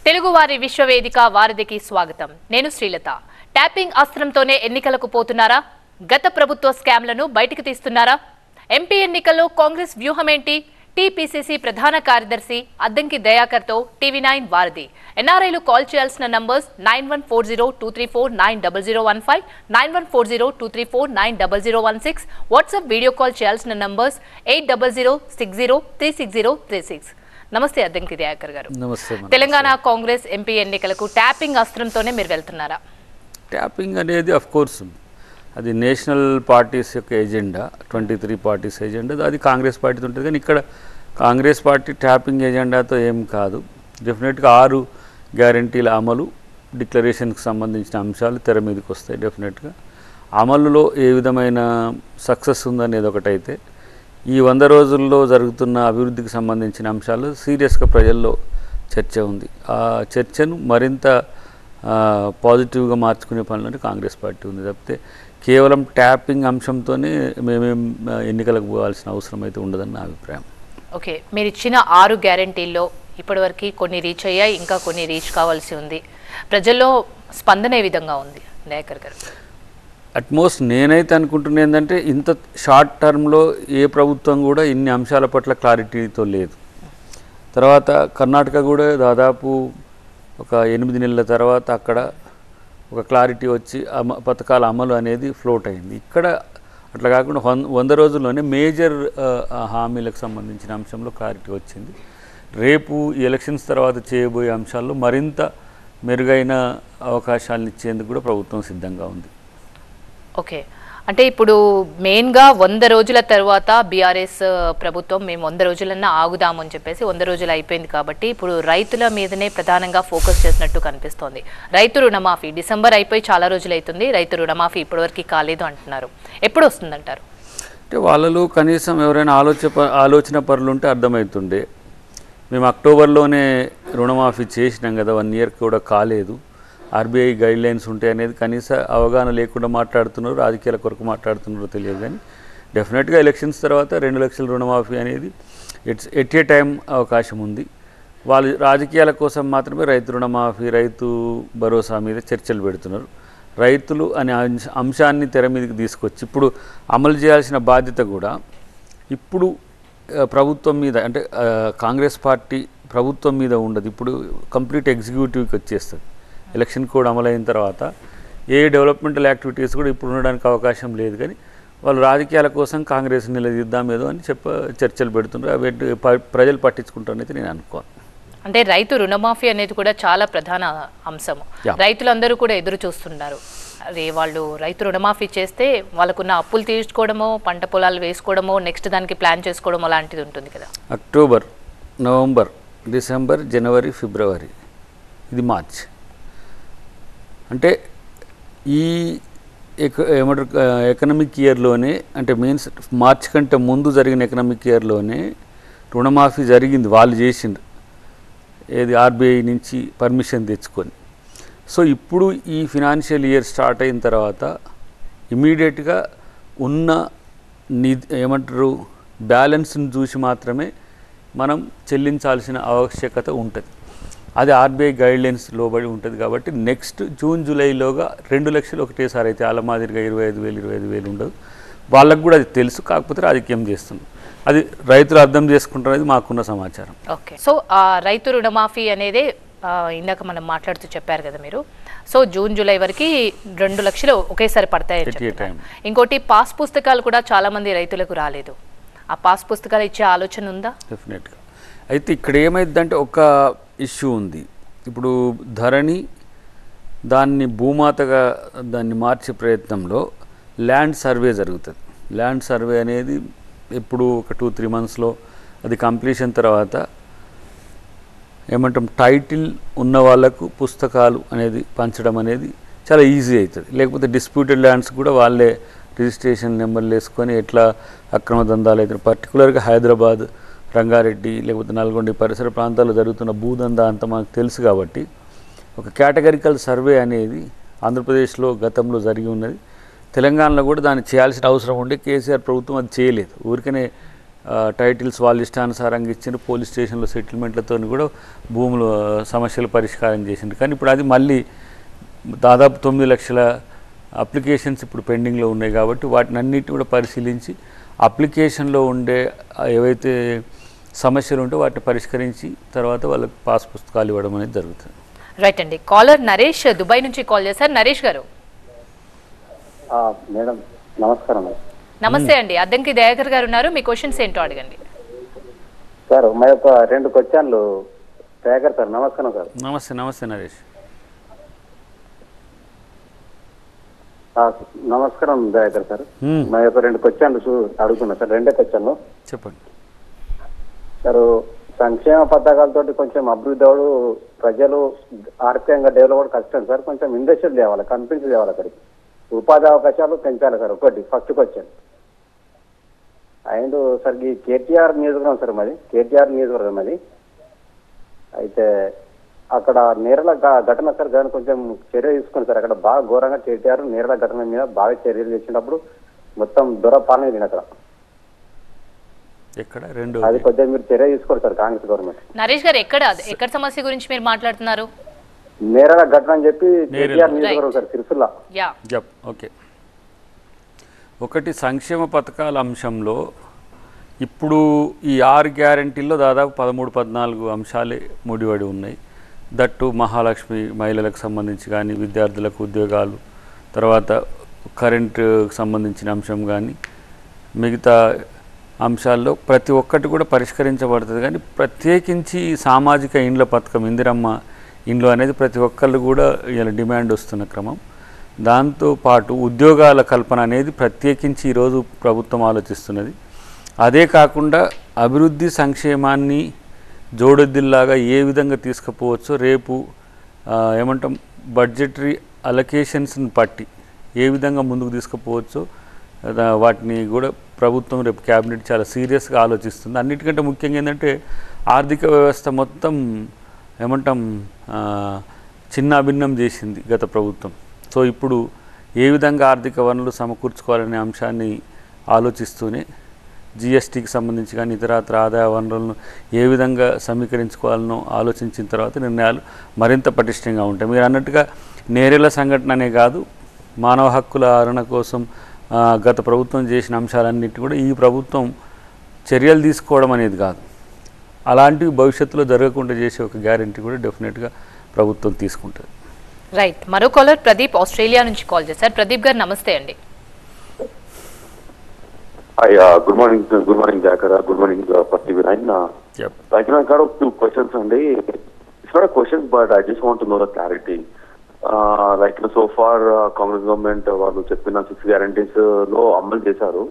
తెలుగువారి విశ్వవేదిక వారధికి స్వాగతం. నేను శ్రీలత. ట్యాపింగ్ అస్త్రంతోనే ఎన్నికలకు పోతున్నారా? గత ప్రభుత్వ స్కామ్లను బయటికి తీస్తున్నారా? ఎంపీ ఎన్నికల్లో కాంగ్రెస్ వ్యూహం ఏంటి? టీపీసీసీ ప్రధాన కార్యదర్శి అద్దంకి దయాకర్తో టీవీ9 వారధి. ఎన్ఆర్ఐలు కాల్ చేయాల్సిన నంబర్స్ 914023490015, 914023490016. వాట్సాప్ వీడియో కాల్ చేయాల్సిన నంబర్స్ 8006036036. నమస్తే అద్దంకి దయాకర్ గారు. నమస్తే. తెలంగాణ కాంగ్రెస్ ఎంపీ ఎన్నికలకు ట్యాపింగ్ అస్త్రంతోనే మీరు వెళ్తున్నారా? ట్యాపింగ్ అనేది ఆఫ్ కోర్స్ అది నేషనల్ పార్టీస్ యొక్క ఎజెండా, 23 పార్టీస్ ఎజెండా, అది కాంగ్రెస్ పార్టీతో ఉంటుంది. కానీ ఇక్కడ కాంగ్రెస్ పార్టీ ట్యాపింగ్ ఎజెండాతో ఏం కాదు. డెఫినెట్గా 6 గ్యారంటీల అమలు, డిక్లరేషన్కి సంబంధించిన అంశాలు తెర మీదకి వస్తాయి. డెఫినెట్గా అమలులో ఏ విధమైన సక్సెస్ ఉందనేది ఒకటైతే, ఈ 100 రోజుల్లో జరుగుతున్న అభివృద్ధికి సంబంధించిన అంశాలు సీరియస్గా ప్రజల్లో చర్చ ఉంది. ఆ చర్చను మరింత పాజిటివ్గా మార్చుకునే పనులని కాంగ్రెస్ పార్టీ ఉంది తప్పితే కేవలం ట్యాపింగ్ అంశంతోనే మేమేం ఎన్నికలకు పోవాల్సిన అవసరం అయితే ఉండదని నా అభిప్రాయం. ఓకే, మీరు ఇచ్చిన 6 గ్యారంటీల్లో ఇప్పటివరకు కొన్ని రీచ్ అయ్యాయి, ఇంకా కొన్ని రీచ్ కావాల్సి ఉంది. ప్రజల్లో స్పందన ఏ విధంగా ఉంది దయాకర్ గారు? అట్మోస్ట్ నేనైతే అనుకుంటున్నా ఏంటంటే, ఇంత షార్ట్ టర్మ్లో ఏ ప్రభుత్వం కూడా ఇన్ని అంశాల పట్ల క్లారిటీతో లేదు. తర్వాత కర్ణాటక కూడా దాదాపు ఒక 8 నెలల తర్వాత అక్కడ ఒక క్లారిటీ వచ్చి పథకాల అమలు అనేది ఫ్లోట్ అయింది. ఇక్కడ అట్లా కాకుండా 100 రోజుల్లోనే మేజర్ హామీలకు సంబంధించిన అంశంలో క్లారిటీ వచ్చింది. రేపు ఎలక్షన్స్ తర్వాత చేయబోయే అంశాల్లో మరింత మెరుగైన అవకాశాలను ఇచ్చేందుకు కూడా ప్రభుత్వం సిద్ధంగా ఉంది. ఓకే, అంటే ఇప్పుడు మెయిన్గా 100 రోజుల తర్వాత బీఆర్ఎస్ ప్రభుత్వం మేము 100 రోజులన్నా ఆగుదామని చెప్పేసి 100 రోజులు అయిపోయింది కాబట్టి ఇప్పుడు రైతుల మీదనే ప్రధానంగా ఫోకస్ చేసినట్టు కనిపిస్తోంది. రైతు రుణమాఫీ డిసెంబర్ అయిపోయి చాలా రోజులు అవుతుంది, రైతు రుణమాఫీ ఇప్పటివరకు కాలేదు అంటున్నారు. ఎప్పుడు వస్తుందంటారు? అంటే వాళ్ళలో కనీసం ఎవరైనా ఆలోచన పరులు ఉంటే అర్థమవుతుండే. మేము అక్టోబర్లోనే రుణమాఫీ చేసినాం కదా, 1 ఇయర్ కూడా కాలేదు, ఆర్బీఐ గైడ్లైన్స్ ఉంటాయి అనేది కనీస అవగాహన లేకుండా మాట్లాడుతున్నారు, రాజకీయాల కొరకు మాట్లాడుతున్నారో తెలియదు. కానీ డెఫినెట్గా ఎలక్షన్స్ తర్వాత 2 లక్షల రుణమాఫీ అనేది ఎట్ ఏ టైం అవకాశం ఉంది. వాళ్ళు రాజకీయాల కోసం మాత్రమే రైతు రుణమాఫీ, రైతు భరోసా మీద చర్చలు పెడుతున్నారు. రైతులు అనే అంశాన్ని తెర మీదకి తీసుకొచ్చి ఇప్పుడు అమలు చేయాల్సిన బాధ్యత కూడా ఇప్పుడు ప్రభుత్వం మీద, అంటే కాంగ్రెస్ పార్టీ ప్రభుత్వం మీద ఉండదు, ఇప్పుడు కంప్లీట్ ఎగ్జిక్యూటివ్కి వచ్చేస్తుంది. ఎలక్షన్ కోడ్ అమలైన తర్వాత ఏ డెవలప్మెంటల్ యాక్టివిటీస్ కూడా ఇప్పుడు ఉండడానికి అవకాశం లేదు. కానీ వాళ్ళు రాజకీయాల కోసం కాంగ్రెస్ నిలదీద్దాం ఏదో అని చర్చలు పెడుతున్నారు. అవి ప్రజలు పట్టించుకుంటారనైతే నేను అనుకోను. అంటే రైతు రుణమాఫీ అనేది కూడా చాలా ప్రధాన అంశము. రైతులందరూ కూడా ఎదురు చూస్తున్నారు. అదే వాళ్ళు రైతు రుణమాఫీ చేస్తే వాళ్ళకున్న అప్పులు తీర్చుకోవడమో, పంట పొలాలు వేసుకోవడమో, నెక్స్ట్ దానికి ప్లాన్ చేసుకోవడమో లాంటిది ఉంటుంది కదా. అక్టోబర్, నవంబర్, డిసెంబర్, జనవరి, ఫిబ్రవరి, ఇది మార్చ్. అంటే ఈ ఏమంటారు ఎకనామిక్ ఇయర్లోనే, అంటే మీన్స్ మార్చ్ కంటే ముందు జరిగిన ఎకనామిక్ ఇయర్లోనే రుణమాఫీ జరిగింది. వాళ్ళు చేసిండ్రు ఏది ఆర్బీఐ నుంచి పర్మిషన్ తెచ్చుకొని. సో ఇప్పుడు ఈ ఫినాన్షియల్ ఇయర్ స్టార్ట్ అయిన తర్వాత ఇమీడియట్గా ఉన్న ఏమంటారు బ్యాలెన్స్ని చూసి మాత్రమే మనం చెల్లించాల్సిన ఆవశ్యకత ఉంటుంది. అది ఆర్బీఐ గైడ్లైన్స్ లోబడి ఉంటుంది. కాబట్టి నెక్స్ట్ జూన్ జూలైలోగా 2 లక్షలు ఒకటేసారి అయితే వాళ్ళ మాదిరిగా 25,000 ఉండదు. వాళ్ళకు కూడా అది తెలుసు, కాకపోతే రాజకీయం చేస్తుంది. అది రైతులు అర్థం చేసుకుంటారనేది మాకున్న సమాచారం. ఓకే, సో రైతు రుణమాఫీ అనేది ఇందాక మనం మాట్లాడుతూ చెప్పారు కదా మీరు. సో జూన్ జూలై వరకు 2 లక్షలు ఒకేసారి పడతాయి. ఇంకోటి పాస్ పుస్తకాలు కూడా చాలా మంది రైతులకు రాలేదు. ఆ పాస్ పుస్తకాలు ఇచ్చే ఆలోచన ఉందా? డెఫినెట్గా. అయితే ఇక్కడ ఏమైందంటే ఒక ఇష్యూ ఉంది. ఇప్పుడు ధరణి దాన్ని భూమాతగా దాన్ని మార్చే ప్రయత్నంలో ల్యాండ్ సర్వే జరుగుతుంది. ల్యాండ్ సర్వే అనేది ఇప్పుడు ఒక 2-3 మంత్స్లో అది కంప్లీషన్ తర్వాత ఏమంటాం టైటిల్ ఉన్న వాళ్ళకు పుస్తకాలు అనేది పంచడం అనేది చాలా ఈజీ అవుతుంది. లేకపోతే డిస్ప్యూటెడ్ ల్యాండ్స్ కూడా వాళ్ళే రిజిస్ట్రేషన్ నెంబర్లు వేసుకొని ఎట్లా అక్రమ దందాలు అవుతున్నాయి. పర్టికులర్గా హైదరాబాద్, రంగారెడ్డి లేకపోతే నల్గొండ పరిసర ప్రాంతాల్లో జరుగుతున్న భూదందా అంతా మనకు తెలుసు. కాబట్టి ఒక కేటగిరికల్ సర్వే అనేది ఆంధ్రప్రదేశ్లో గతంలో జరిగి ఉన్నది. తెలంగాణలో కూడా దాన్ని చేయాల్సిన అవసరం ఉండి కేసీఆర్ ప్రభుత్వం అది చేయలేదు. ఊరికనే టైటిల్స్ వాళ్ళు ఇష్టానుసారంగా ఇచ్చిన పోలీస్ స్టేషన్లో సెటిల్మెంట్లతో కూడా భూములు సమస్యలు పరిష్కారం చేసిండ్రు. కానీ ఇప్పుడు అది మళ్ళీ దాదాపు 9 లక్షల అప్లికేషన్స్ ఇప్పుడు పెండింగ్లో ఉన్నాయి కాబట్టి వాటిని అన్నిటిని కూడా పరిశీలించి అప్లికేషన్లో ఉండే ఏవైతే సమస్యలు ఉంటే వాటిని పరిష్కరించి తర్వాత వాళ్ళకి పాస్ పుస్తకాలు ఇవ్వడం అనేది జరుగుతుంది. రైట్ అండి. కాలర్ నరేష్ దుబాయ్ నుంచి కాల్ చేశారు. నరేష్ గారు మేడం నమస్కారం. నమస్తే అండి. అద్దంకి దయాకర్ గారు ఉన్నారు, మీ క్వశ్చన్స్ ఏంటో అడగండి. సార్ మా యొక్క 2 క్వశ్చన్లు దయాకర్ సార్. నమస్కారం సార్. నమస్తే నరేష్. నమస్కారం దయాకర్ సార్. మా యొక్క 2 క్వశ్చన్లు అడుగుతున్నా సార్. 2 క్వశ్చన్లు చెప్పండి సార్. సంక్షేమ పథకాలతోటి కొంచెం అభివృద్ధి అవడు, ప్రజలు ఆర్థికంగా డెవలప్ అవ్వడం కష్టం సార్. కొంచెం ఇండస్ట్రీలు తేవాలి, కంపెనీస్ తేవాలి, అక్కడికి ఉపాధి అవకాశాలు పెంచాలి సార్. ఒకటి ఫస్ట్ క్వశ్చన్. అండ్ సార్ ఈ కేటీఆర్ నియోజకవర్గం సార్, మాది కేటీఆర్ నియోజకవర్గం అది. అయితే అక్కడ నేరల ఘటన సార్, దాన్ని కొంచెం చర్య తీసుకుని సార్. అక్కడ బాగా ఘోరంగా కేటీఆర్ నేరల ఘటన మీద బాగా చర్యలు చేసినప్పుడు మొత్తం దొరపాలన ఇది అక్కడ. అది కొద్దిగా మీరు చర్య తీసుకోండి సార్ కాంగ్రెస్ గవర్నమెంట్. నరేష్ గారు ఎక్కడ సమస్య గురించి మీరు మాట్లాడుతున్నారు? నేరల ఘటన అని చెప్పి కేటీఆర్ నియోజకవర్గం సార్, సిరిసిల్ల. ఓకే. ఒకటి సంక్షేమ పథకాల అంశంలో ఇప్పుడు ఈ 6 గ్యారంటీల్లో దాదాపు 13-14 అంశాలే ముడిపడి ఉన్నాయి. దట్టు మహాలక్ష్మి మహిళలకు సంబంధించి కానీ, విద్యార్థులకు ఉద్యోగాలు, తర్వాత కరెంటుకు సంబంధించిన అంశం కానీ, మిగతా అంశాల్లో ప్రతి ఒక్కటి కూడా పరిష్కరించబడుతుంది. కానీ ప్రత్యేకించి సామాజిక ఇండ్ల పథకం ఇందిరమ్మ ఇండ్లు అనేది ప్రతి ఒక్కళ్ళు కూడా ఇలా డిమాండ్ వస్తున్న క్రమం. దాంతోపాటు ఉద్యోగాల కల్పన అనేది ప్రత్యేకించి ఈరోజు ప్రభుత్వం ఆలోచిస్తున్నది. అదే కాకుండా అభివృద్ధి సంక్షేమాన్ని జోడెద్దుల్లాగా ఏ విధంగా తీసుకుపోవచ్చో రేపు ఏమంటాం బడ్జెటరీ అలొకేషన్స్ని పట్టి ఏ విధంగా ముందుకు తీసుకుపోవచ్చో వాటిని కూడా ప్రభుత్వం రేపు క్యాబినెట్ చాలా సీరియస్గా ఆలోచిస్తుంది. అన్నిటికంటే ముఖ్యంగా ఏంటంటే ఆర్థిక వ్యవస్థ మొత్తం ఏమంటాం చిన్న అభిన్నం చేసింది గత ప్రభుత్వం. సో ఇప్పుడు ఏ విధంగా ఆర్థిక వనరులు సమకూర్చుకోవాలనే అంశాన్ని ఆలోచిస్తూనే జిఎస్టీకి సంబంధించి కానీ ఇతరత్ర ఆదాయ వనరులను ఏ విధంగా సమీకరించుకోవాలనో ఆలోచించిన తర్వాత నిర్ణయాలు మరింత పటిష్టంగా ఉంటాయి. మీరు అన్నట్టుగా నేరేళ్ల సంఘటన అనే కాదు, మానవ హక్కుల హరణ కోసం గత ప్రభుత్వం చేసిన అంశాలన్నిటి కూడా ఈ ప్రభుత్వం చర్యలు తీసుకోవడం అనేది కాదు, అలాంటివి భవిష్యత్తులో జరగకుండా చేసే ఒక గ్యారెంటీ కూడా డెఫినెట్గా ప్రభుత్వం తీసుకుంటుంది. రైట్. మరో కాలర్ ప్రదీప్ ఆస్ట్రేలియా నుంచి కాల్ చేశారు. ప్రదీప్ గారు నమస్తే అండి. Good morning Zakir. Good morning Parthi Viran. Like I got 2 questions అండి. It's not a question but I just want to know the clarity. Like so far Congress government వాళ్ళు చెప్పిన 6 గ్యారంటీస్ లో అమలు చేశారు.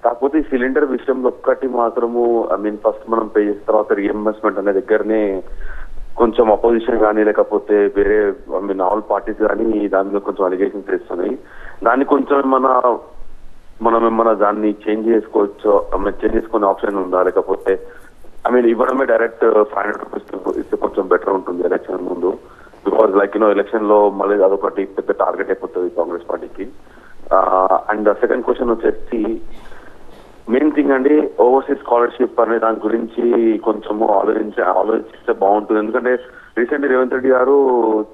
కాకపోతే ఈ సిలిండర్ విషయంలో ఒక్కటి మాత్రము ఫస్ట్ మనం పే చేసిన తర్వాత రీఎంబర్స్మెంట్ అనే దగ్గరనే కొంచెం అపోజిషన్ కానీ లేకపోతే వేరే ఆల్ పార్టీస్ కానీ దాని మీద కొంచెం అలిగేషన్స్ చేస్తున్నాయి. దాన్ని కొంచెం మనం ఏమన్నా దాన్ని చేంజ్ చేసుకోవచ్చు, చేంజ్ చేసుకునే ఆప్షన్ ఉందా, లేకపోతే ఇవ్వడమే డైరెక్ట్ 500 రూపీస్ ఇస్తే కొంచెం బెటర్ ఉంటుంది ఎలక్షన్ ముందు. బికాజ్ ఎలక్షన్ లో మళ్ళీ అదొకటి పెద్ద టార్గెట్ అయిపోతుంది కాంగ్రెస్ పార్టీకి. అండ్ సెకండ్ క్వశ్చన్ వచ్చేసి మెయిన్ థింగ్ అండి, ఓవర్సీస్ స్కాలర్షిప్ అనే దాని గురించి కొంచెము ఆలోచిస్తే బాగుంటుంది. ఎందుకంటే రీసెంట్లీ రేవంత్ రెడ్డి గారు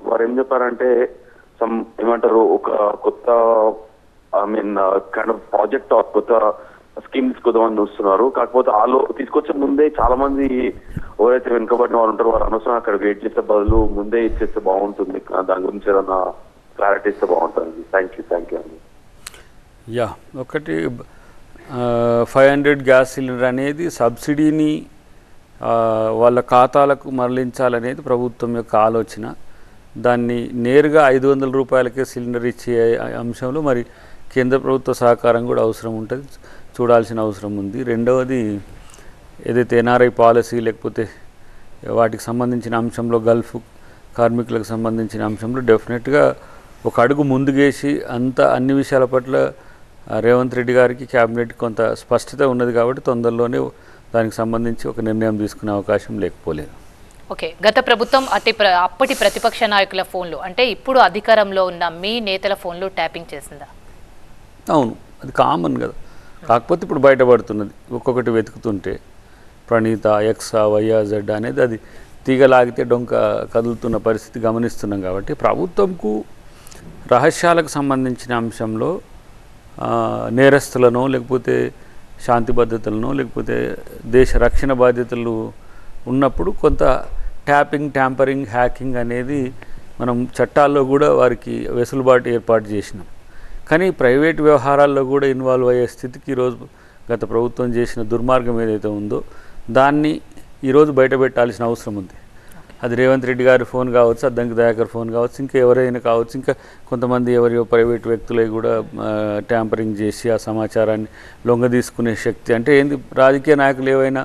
వారు ఏం చెప్పారంటే ఏమంటారు ఒక కొత్త కైండ్ ఆఫ్ ప్రాజెక్ట్ కొత్త స్కీమ్ తీసుకొద్దామని చూస్తున్నారు. కాకపోతే తీసుకొచ్చే ముందే చాలా మంది ఎవరైతే వెనుకబడిన వాళ్ళు ఉంటారో వారు అనవసరం అక్కడ వెయిట్ చేసే బదులు ముందే ఇచ్చేస్తే బాగుంటుంది. దాని గురించి ఏదన్నా క్లారిటీ ఇస్తే బాగుంటుంది. థ్యాంక్ యూ అండి. ఒకటి 500 గ్యాస్ సిలిండర్ అనేది సబ్సిడీని వాళ్ళ ఖాతాలకు మరలించాలనేది ప్రభుత్వం యొక్క ఆలోచన. దాన్ని నేరుగా 500 రూపాయలకే సిలిండర్ ఇచ్చే అంశంలో మరి కేంద్ర ప్రభుత్వ సహకారం కూడా అవసరం ఉంటుంది, చూడాల్సిన అవసరం ఉంది. రెండవది ఏదైతే ఎన్ఆర్ఐ పాలసీ లేకపోతే వాటికి సంబంధించిన అంశంలో గల్ఫ్ కార్మికులకు సంబంధించిన అంశంలో డెఫినెట్గా ఒక అడుగు ముందుకేసి అన్ని విషయాల పట్ల రేవంత్ రెడ్డి గారికి క్యాబినెట్ కొంత స్పష్టత ఉన్నది కాబట్టి తొందరలోనే దానికి సంబంధించి ఒక నిర్ణయం తీసుకునే అవకాశం లేకపోలేదు. ఓకే. గత ప్రభుత్వం అప్పటి ప్రతిపక్ష నాయకుల ఫోన్లు అంటే ఇప్పుడు అధికారంలో ఉన్న మీ నేతల ఫోన్లు ట్యాపింగ్ చేసిందా? అవును, అది కామన్ కదా. కాకపోతే ఇప్పుడు బయటపడుతున్నది ఒక్కొక్కటి వెతుకుతుంటే ప్రణీత ఎక్సా వైయా జెడ్ అనేది అది తీగలాగితే డొంక కదులుతున్న పరిస్థితి గమనిస్తున్నాం. కాబట్టి ప్రభుత్వంకు రహస్యాలకు సంబంధించిన అంశంలో నేరస్తులను లేకపోతే శాంతి భద్రతలను లేకపోతే దేశ రక్షణ బాధ్యతలు ఉన్నప్పుడు కొంత ట్యాంపరింగ్ హ్యాకింగ్ అనేది మనం చట్టాల్లో కూడా వారికి వెసులుబాటు ఏర్పాటు చేసినాం. కానీ ప్రైవేట్ వ్యవహారాల్లో కూడా ఇన్వాల్వ్ అయ్యే స్థితికి ఈరోజు గత ప్రభుత్వం చేసిన దుర్మార్గం ఏదైతే ఉందో దాన్ని ఈరోజు బయటపెట్టాల్సిన అవసరం ఉంది. అది రేవంత్ రెడ్డి గారి ఫోన్ కావచ్చు, అద్దంకి దయాకర్ ఫోన్ కావచ్చు, ఇంకా ఎవరైనా కావచ్చు, ఇంకా కొంతమంది ఎవరియో ప్రైవేట్ వ్యక్తులే కూడా ట్యాంపరింగ్ చేసి ఆ సమాచారాన్ని లొంగ తీసుకునే శక్తి అంటే ఏంది? రాజకీయ నాయకులు ఏవైనా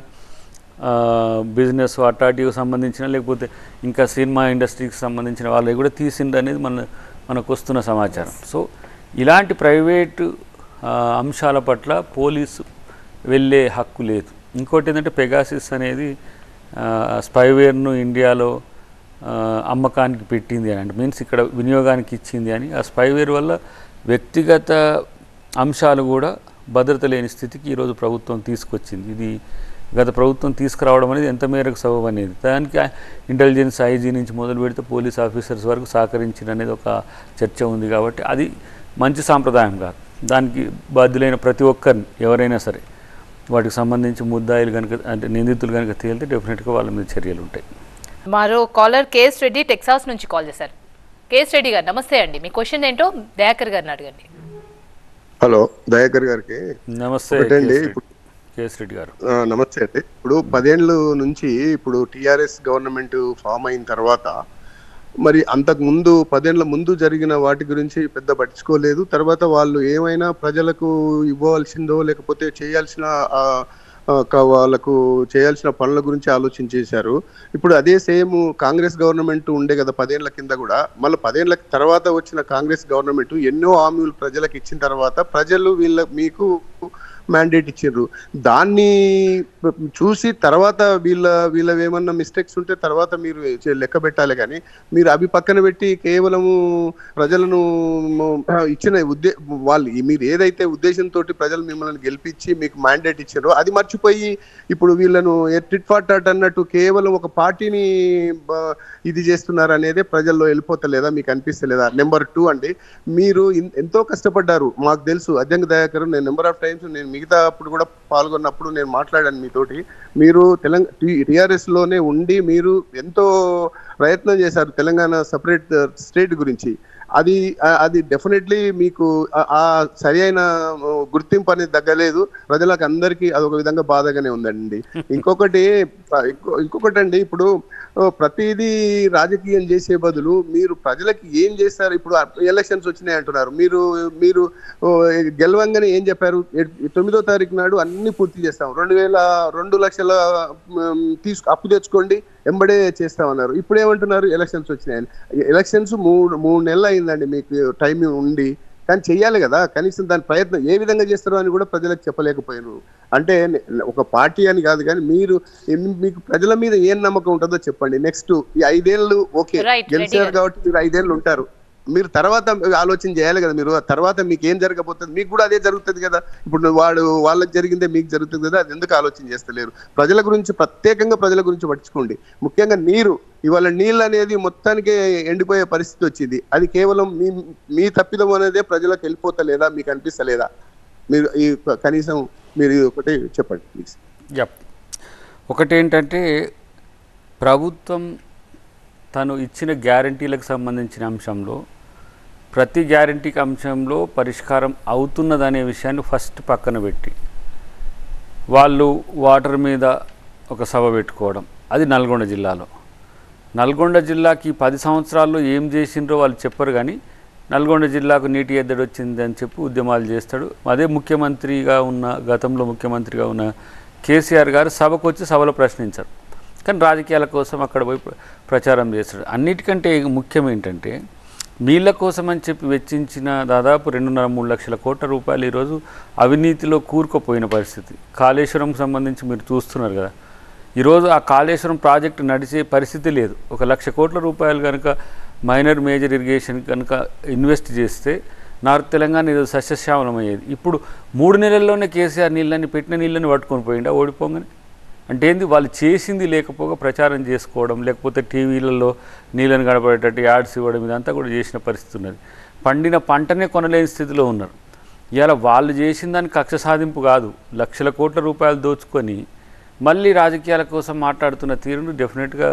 బిజినెస్ అట్టాటికి సంబంధించిన లేకపోతే ఇంకా సినిమా ఇండస్ట్రీకి సంబంధించిన వాళ్ళవి కూడా తీసింది అనేది మనకు వస్తున్న సమాచారం. సో ఇలాంటి ప్రైవేటు అంశాల పట్ల పోలీసు వెళ్ళే హక్కు లేదు. ఇంకోటి ఏంటంటే పెగాసిస్ అనేది స్పైవేర్ను ఇండియాలో అమ్మకానికి పెట్టింది అని అంటే మీన్స్ ఇక్కడ వినియోగానికి ఇచ్చింది అని ఆ స్పైవేర్ వల్ల వ్యక్తిగత అంశాలు కూడా భద్రత లేని స్థితికి ఈరోజు ప్రభుత్వం తీసుకొచ్చింది. ఇది గత ప్రభుత్వం తీసుకురావడం అనేది ఎంత మేరకు సబబు అనేది దానికి ఇంటెలిజెన్స్ ఐజీ నుంచి మొదలు పెడితే పోలీస్ ఆఫీసర్స్ వరకు సహకరించిన అనేది ఒక చర్చ ఉంది. కాబట్టి అది మంచి సాంప్రదాయం కాదు. దానికి బాధ్యులైన ప్రతి ఒక్కరిని ఎవరైనా సరే వాటికి సంబంధించి ముద్దాయిలు కనుక అంటే నిందితులు కనుక తేలితే డెఫినెట్గా వాళ్ళ మీద చర్యలు ఉంటాయి. మరో కాలర్ కేఎస్ రెడ్డి టెక్సాస్ నుంచి కాల్ చేశారు. కేఎస్ రెడ్డి గారు నమస్తే అండి, మీ క్వశ్చన్ ఏంటో దయాకర్ గారిని అడగండి. హలో దయాకర్ గారికి నమస్తే. కేఎస్ రెడ్డి గారు నమస్తే అండి. ఇప్పుడు 10 ఏళ్ళ నుంచి ఇప్పుడు టిఆర్ఎస్ గవర్నమెంట్ ఫామ్ అయిన తర్వాత మరి అంతకు ముందు 10 ఏళ్ల ముందు జరిగిన వాటి గురించి పెద్ద పట్టించుకోలేదు. తర్వాత వాళ్ళు ఏమైనా ప్రజలకు ఇవ్వవలసిందో లేకపోతే చేయాల్సిన వాళ్ళకు చేయాల్సిన పనుల గురించి ఆలోచించేశారు. ఇప్పుడు అదే సేమ్ కాంగ్రెస్ గవర్నమెంట్ ఉండే కదా 10 ఏళ్ల కింద కూడా. మళ్ళీ 10 ఏళ్ల తర్వాత వచ్చిన కాంగ్రెస్ గవర్నమెంట్ ఎన్నో హామీలు ప్రజలకు ఇచ్చిన తర్వాత ప్రజలు మీకు మ్యాండేట్ ఇచ్చిండ్రు. దాన్ని చూసి తర్వాత వీళ్ళవేమన్నా మిస్టేక్స్ ఉంటే తర్వాత మీరు లెక్క పెట్టాలి. కానీ మీరు అవి పక్కన పెట్టి కేవలము ప్రజలను ఇచ్చిన వాళ్ళు మీరు ఏదైతే ఉద్దేశంతో ప్రజలు మిమ్మల్ని గెలిపించి మీకు మ్యాండేట్ ఇచ్చారో అది మర్చిపోయి ఇప్పుడు వీళ్ళను టిట్ ఫార్ టాట్ అన్నట్టు కేవలం ఒక పార్టీని ఇది చేస్తున్నారు అనేది ప్రజల్లో వెళ్ళిపోతలేదా? మీకు అనిపిస్తలేదా? నెంబర్ 2 అండి, మీరు ఎంతో కష్టపడ్డారు. మాకు తెలుసు అద్దంకి దయాకర్, నేను నెంబర్ ఆఫ్ టైమ్స్ నేను మిగతా అప్పుడు కూడా పాల్గొన్నప్పుడు నేను మాట్లాడాను మీతోటి. మీరు టిఆర్ఎస్ లోనే ఉండి మీరు ఎంతో ప్రయత్నం చేశారు తెలంగాణ సపరేట్ స్టేట్ గురించి. అది డెఫినెట్లీ మీకు ఆ సరి అయిన గుర్తింపు అనేది తగ్గలేదు. ప్రజలకు అందరికీ అదొక విధంగా బాధగానే ఉందండి. ఇంకొకటి అండి, ఇప్పుడు ప్రతిదీ రాజకీయం చేసే బదులు మీరు ప్రజలకి ఏం చేస్తారు? ఇప్పుడు ఎలక్షన్స్ వచ్చినాయి అంటున్నారు, మీరు గెలవంగానే ఏం చెప్పారు? 9వ తారీఖు నాడు అన్ని పూర్తి చేస్తాం, 2 లక్షల అప్పు తెచ్చుకోండి ఎంబడే చేస్తామన్నారు. ఇప్పుడు ఏమంటున్నారు? ఎలక్షన్స్ వచ్చినాయని. ఎలక్షన్స్ 3 నెలలు అయిందండి మీకు టైం ఉండి, కానీ చెయ్యాలి కదా కనీసం. దాని ప్రయత్నం ఏ విధంగా చేస్తారో అని కూడా ప్రజలకు చెప్పలేకపోయారు. అంటే ఒక పార్టీ అని కాదు, కానీ మీకు ప్రజల మీద ఏం నమ్మకం ఉంటుందో చెప్పండి. నెక్స్ట్ ఈ 5 ఏళ్ళు ఓకే గెలిచారు కాబట్టి మీరు 5 ఏళ్ళు ఉంటారు, మీరు తర్వాత ఆలోచన చేయాలి కదా. మీరు తర్వాత మీకు ఏం జరగబోతుంది? మీకు కూడా అదే జరుగుతుంది కదా. ఇప్పుడు వాళ్ళకి జరిగిందే మీకు జరుగుతుంది కదా. అది ఎందుకు ఆలోచన చేస్తలేరు? ప్రజల గురించి ప్రత్యేకంగా ప్రజల గురించి పట్టించుకోండి. ముఖ్యంగా ఇవాళ నీళ్ళు అనేది మొత్తానికి ఎండిపోయే పరిస్థితి వచ్చింది. అది కేవలం మీ తప్పిదం అనేదే ప్రజలకు వెళ్ళిపోతలేదా? మీకు అనిపిస్తలేదా? మీరు కనీసం మీరు ఒకటి చెప్పండి ప్లీజ్. ఒకటి ఏంటంటే ప్రభుత్వం తను ఇచ్చిన గ్యారంటీలకు సంబంధించిన అంశంలో ప్రతి గ్యారంటీకి అంశంలో పరిష్కారం అవుతున్నదనే విషయాన్ని ఫస్ట్ పక్కన పెట్టి వాళ్ళు వాటర్ మీద ఒక సభ పెట్టుకోవడం, అది నల్గొండ జిల్లాలో. నల్గొండ జిల్లాకి 10 సంవత్సరాల్లో ఏం చేసిండ్రో వాళ్ళు చెప్పరు. కానీ నల్గొండ జిల్లాకు నీటి ఎద్దడి వచ్చిందని చెప్పి ఉద్యమాలు చేస్తాడు. అదే గతంలో ముఖ్యమంత్రిగా ఉన్న కేసీఆర్ గారు సభకు వచ్చి సభలో ప్రశ్నించారు, కానీ రాజకీయాల కోసం అక్కడ పోయి ప్రచారం చేస్తాడు. అన్నిటికంటే ముఖ్యం ఏంటంటే నీళ్ళ కోసం అని చెప్పి వెచ్చించిన దాదాపు 2.5-3 లక్షల కోట్ల రూపాయలు ఈరోజు అవినీతిలో కూరుకుపోయిన పరిస్థితి. కాళేశ్వరం సంబంధించి మీరు చూస్తున్నారు కదా. ఈరోజు ఆ కాళేశ్వరం ప్రాజెక్టు నడిచే పరిస్థితి లేదు. 1 లక్ష కోట్ల రూపాయలు కనుక మైనర్ మేజర్ ఇరిగేషన్ కనుక ఇన్వెస్ట్ చేస్తే నార్త్ తెలంగాణ ఏదో సస్యశ్యామలమయ్యేది. ఇప్పుడు 3 నెలల్లోనే కేసీఆర్ నీళ్ళని పెట్టిన నీళ్ళని పట్టుకొని పోయిండా ఓడిపోగానే. అంటే ఏంది, వాళ్ళు చేసింది లేకపోగా ప్రచారం చేసుకోవడం, లేకపోతే టీవీలలో నీళ్ళని గడపడేటట్టు యాడ్స్ ఇవ్వడం, ఇదంతా కూడా చేసిన పరిస్థితి ఉన్నది. పండిన పంటనే కొనలేని స్థితిలో ఉన్నారు. ఇలా వాళ్ళు చేసిన దానికి కక్ష సాధింపు కాదు, లక్షల కోట్ల రూపాయలు దోచుకొని మళ్ళీ రాజకీయాల కోసం మాట్లాడుతున్న తీరును డెఫినెట్గా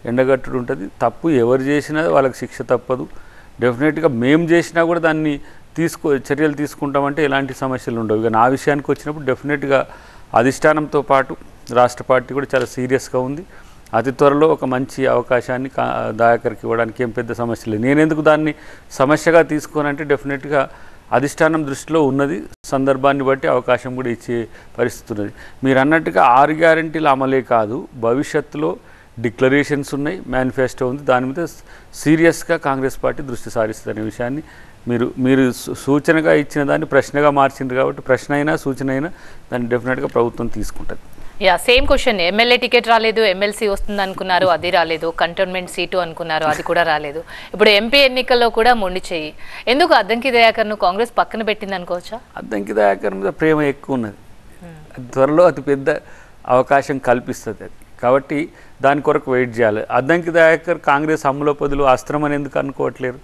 ఎండగట్టుడు ఉంటుంది. తప్పు ఎవరు చేసినా వాళ్ళకి శిక్ష తప్పదు. డెఫినెట్గా మేము చేసినా కూడా దాన్ని చర్యలు తీసుకుంటామంటే ఎలాంటి సమస్యలు ఉండవు. ఇక నా విషయానికి వచ్చినప్పుడు డెఫినెట్గా అధిష్టానంతో పాటు రాష్ట్ర పార్టీ కూడా చాలా సీరియస్గా ఉంది. అతి త్వరలో ఒక మంచి అవకాశాన్ని దయాకర్కి ఇవ్వడానికి ఏం పెద్ద సమస్య లేదు. నేనెందుకు దాన్ని సమస్యగా తీసుకోనంటే డెఫినెట్గా అధిష్టానం దృష్టిలో ఉన్నది, సందర్భాన్ని బట్టి అవకాశం కూడా ఇచ్చే పరిస్థితి ఉన్నది. మీరు అన్నట్టుగా 6 గ్యారెంటీలు అమలే కాదు, భవిష్యత్తులో డిక్లరేషన్స్ ఉన్నాయి, మేనిఫెస్టో ఉంది. దాని మీద సీరియస్గా కాంగ్రెస్ పార్టీ దృష్టి సారిస్తుంది అనే విషయాన్ని మీరు సూచనగా ఇచ్చిన దాన్ని ప్రశ్నగా మార్చింది కాబట్టి ప్రశ్న అయినా సూచన అయినా దాన్ని డెఫినెట్గా ప్రభుత్వం తీసుకుంటుంది. Yeah, same question. MLA ticket రాలేదు, ఎమ్మెల్సీ వస్తుంది అనుకున్నారు, అది రాలేదు. కంటోన్మెంట్ సీటు అనుకున్నారు, అది కూడా రాలేదు. ఇప్పుడు ఎంపీ ఎన్నికల్లో కూడా మొండి చెయ్యి. ఎందుకు అద్దంకి దయాకర్ను కాంగ్రెస్ పక్కన పెట్టింది అనుకోవచ్చా? అద్దంకి దయాకర్ మీద ప్రేమ ఎక్కువ ఉన్నది, త్వరలో అతి పెద్ద అవకాశం కల్పిస్తుంది అది. కాబట్టి దాని కొరకు వెయిట్ చేయాలి. అద్దంకి దయాకర్ కాంగ్రెస్ అమ్ముల పొదులు అస్త్రం అని ఎందుకు అనుకోవట్లేరు?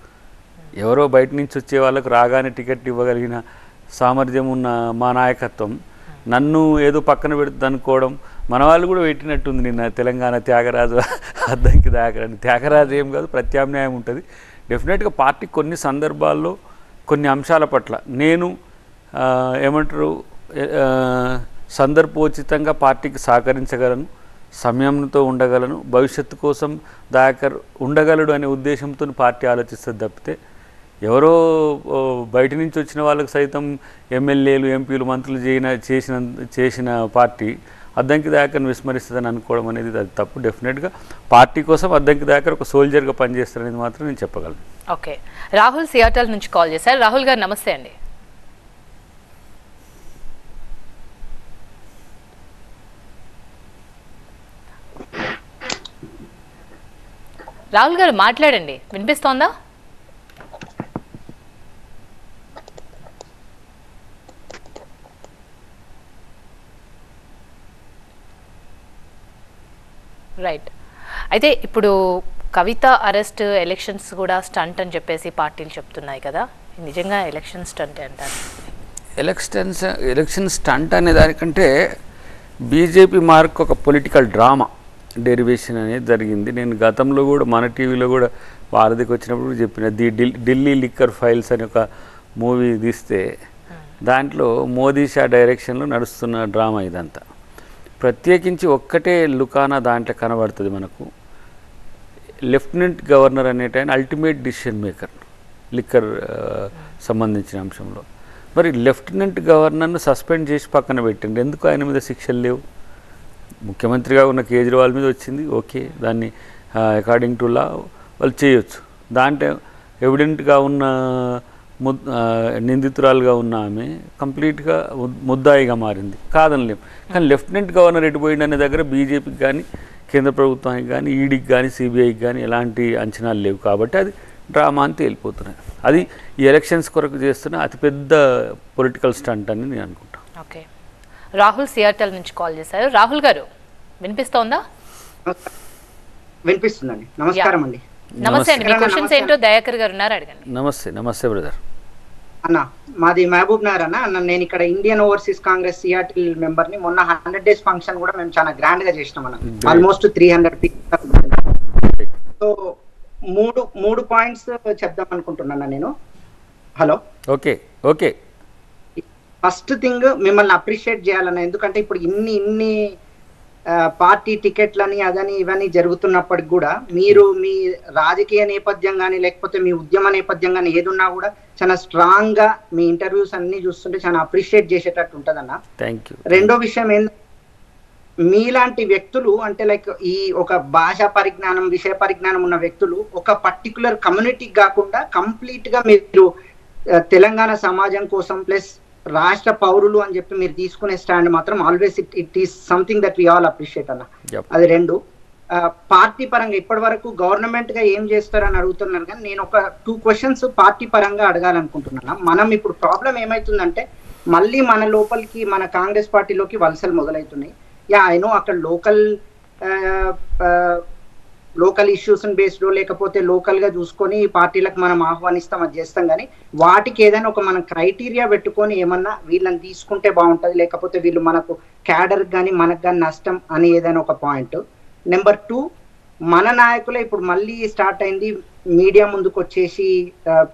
ఎవరో బయట నుంచి వచ్చే వాళ్ళకు రాగానే టికెట్ ఇవ్వగలిగిన సామర్థ్యం ఉన్న మా నాయకత్వం నన్ను ఏదో పక్కన పెడుతుంది అనుకోవడం, మన వాళ్ళు కూడా పెట్టినట్టుంది నిన్న తెలంగాణ త్యాగరాజు అద్దంకి దయాకర్ అని. త్యాగరాజు ఏం కాదు, ప్రత్యామ్నాయం ఉంటుంది. డెఫినెట్గా పార్టీ కొన్ని సందర్భాల్లో కొన్ని అంశాల పట్ల నేను సందర్భోచితంగా పార్టీకి సహకరించగలను, సమయంతో ఉండగలను, భవిష్యత్తు కోసం దయాకర్ ఉండగలడు అనే ఉద్దేశంతో పార్టీ ఆలోచిస్తుంది తప్పితే ఎవరో బయట నుంచి వచ్చిన వాళ్ళకి సైతం ఎమ్మెల్యేలు, ఎంపీలు, మంత్రులు చేసిన పార్టీ అద్దంకి దయాకర్ని విస్మరిస్తుందని అనుకోవడం అనేది అది తప్పు. డెఫినెట్గా పార్టీ కోసం అద్దంకి దయాకర్ ఒక సోల్జర్గా పనిచేస్తారనేది మాత్రం నేను చెప్పగలను. ఓకే, రాహుల్ సియాటల్ నుంచి కాల్ చేశారు. రాహుల్ గారు నమస్తే అండి. రాహుల్ గారు మాట్లాడండి, వినిపిస్తోందా? రైట్. అయితే ఇప్పుడు కవిత అరెస్ట్ ఎలక్షన్స్ కూడా స్టంట్ అని చెప్పేసి పార్టీలు చెప్తున్నాయి కదా, నిజంగా ఎలక్షన్ స్టంట్ అంటారు? ఎలక్షన్ స్టంట్ అనే దానికంటే బీజేపీ మార్క్ ఒక పొలిటికల్ డ్రామా డెరివేషన్ అనేది జరిగింది. నేను గతంలో కూడా మన టీవీలో కూడా వారధికి వచ్చినప్పుడు చెప్పిన ఢిల్లీ లిక్కర్ ఫైల్స్ అనే ఒక మూవీ తీస్తే దాంట్లో మోదీ షా డైరెక్షన్లో నడుస్తున్న డ్రామా ఇదంతా. ప్రత్యేకించి ఒక్కటే లుకానా దాంట్లో కనబడుతుంది మనకు. లెఫ్టినెంట్ గవర్నర్ అనేటైన అల్టిమేట్ డిసిషన్ మేకర్ లిక్కర్ సంబంధించిన అంశంలో. మరి లెఫ్టినెంట్ గవర్నర్ను సస్పెండ్ చేసి పక్కన పెట్టండి, ఎందుకు ఆయన మీద శిక్షలు లేవు? ముఖ్యమంత్రిగా ఉన్న కేజ్రీవాల్ మీద వచ్చింది, ఓకే, దాన్ని అకార్డింగ్ టు లా వాళ్ళు చేయొచ్చు. దాంట్లో ఎవిడెంట్గా ఉన్న నిందితురాలుగా ఉన్న ఆమె కంప్లీట్గా ముద్దాయిగా మారింది, కాదనలేం. కానీ లెఫ్టినెంట్ గవర్నర్ ఎటుపోయింది అనే దగ్గర బీజేపీకి కానీ, కేంద్ర ప్రభుత్వానికి కానీ, ఈడీకి కానీ, సిబిఐకి కానీ ఎలాంటి అంచనాలు లేవు. కాబట్టి అది డ్రామా అని తేలిపోతున్నాయి. అది ఈ ఎలక్షన్స్ కొరకు చేస్తున్న అతిపెద్ద పొలిటికల్ స్టంట్ అని నేను అనుకుంటాను. ఓకే, రాహుల్ సియాటల్ నుంచి కాల్ చేశారు. రాహుల్ గారు వినిపిస్తోందా? వినిపిస్తుందండి. నమస్కారం అండి. నమస్తే అండి. మీ క్వశ్చన్స్ ఏంటో దయాకర్ గారు ఉన్నారు, అడగండి. నమస్తే బ్రదర్. అన్న మాది మహబూబ్ నగర్ అన్న. నేను ఇక్కడ Indian overseas Congress Seattle member ని. మొన్న 100 days ఫంక్షన్ కూడా మేము చాలా గ్రాండ్ గా చేసినాం అన్న. Almost 300 people. సో మూడు పాయింట్స్ చెప్దాం అనుకుంటున్నాను నేను. Hello, okay. ఫస్ట్ థింగ్ మిమ్మల్ని అప్రిషియేట్ చేయాలన్న, ఎందుకంటే ఇప్పుడు ఇన్ని పార్టీ టికెట్లని అదని ఇవన్నీ జరుగుతున్నప్పటికి కూడా మీరు మీ రాజకీయ నేపథ్యం కానీ లేకపోతే మీ ఉద్యమ నేపథ్యం కానీ ఏదున్నా కూడా చాలా స్ట్రాంగ్ గా మీ ఇంటర్వ్యూస్ అన్ని చూస్తుంటే చాలా అప్రిషియేట్ చేసేటట్టు ఉంటదన్న. థాంక్యూ. రెండో విషయం ఏంటంటే మీలాంటి వ్యక్తులు అంటే లైక్ ఈ ఒక భాషా పరిజ్ఞానం, విషయ పరిజ్ఞానం ఉన్న వ్యక్తులు ఒక పర్టికులర్ కమ్యూనిటీకి కాకుండా కంప్లీట్ గా మీరు తెలంగాణ సమాజం కోసం ప్లస్ రాష్ట్ర పౌరులు అని చెప్పి మీరు తీసుకునే స్టాండ్ మాత్రం always it is something that we all appreciate అన్న. అది రెండు. పార్టీ పరంగా ఇప్పటి వరకు గవర్నమెంట్ గా ఏం చేస్తారని అడుగుతున్నారు, కానీ నేను ఒక 2 క్వశ్చన్స్ పార్టీ పరంగా అడగాలనుకుంటున్నాను. మనం ఇప్పుడు ప్రాబ్లం ఏమైతుందంటే మళ్ళీ మన లోపలికి మన కాంగ్రెస్ పార్టీలోకి వలసలు మొదలవుతున్నాయి. ఐ నో అక్కడ లోకల్ ఇష్యూస్ బేస్డ్ లేకపోతే లోకల్ గా చూసుకొని పార్టీలకు మనం ఆహ్వానిస్తాం, అది చేస్తాం. కానీ వాటికి ఏదైనా ఒక మనం క్రైటీరియా పెట్టుకొని ఏమన్నా వీళ్ళని తీసుకుంటే బాగుంటది, లేకపోతే వీళ్ళు మనకు క్యాడర్ కానీ మనకు కానీ నష్టం అని ఏదైనా ఒక పాయింట్. నెంబర్ 2, మన నాయకులే ఇప్పుడు మళ్ళీ స్టార్ట్ అయింది మీడియా ముందుకు వచ్చేసి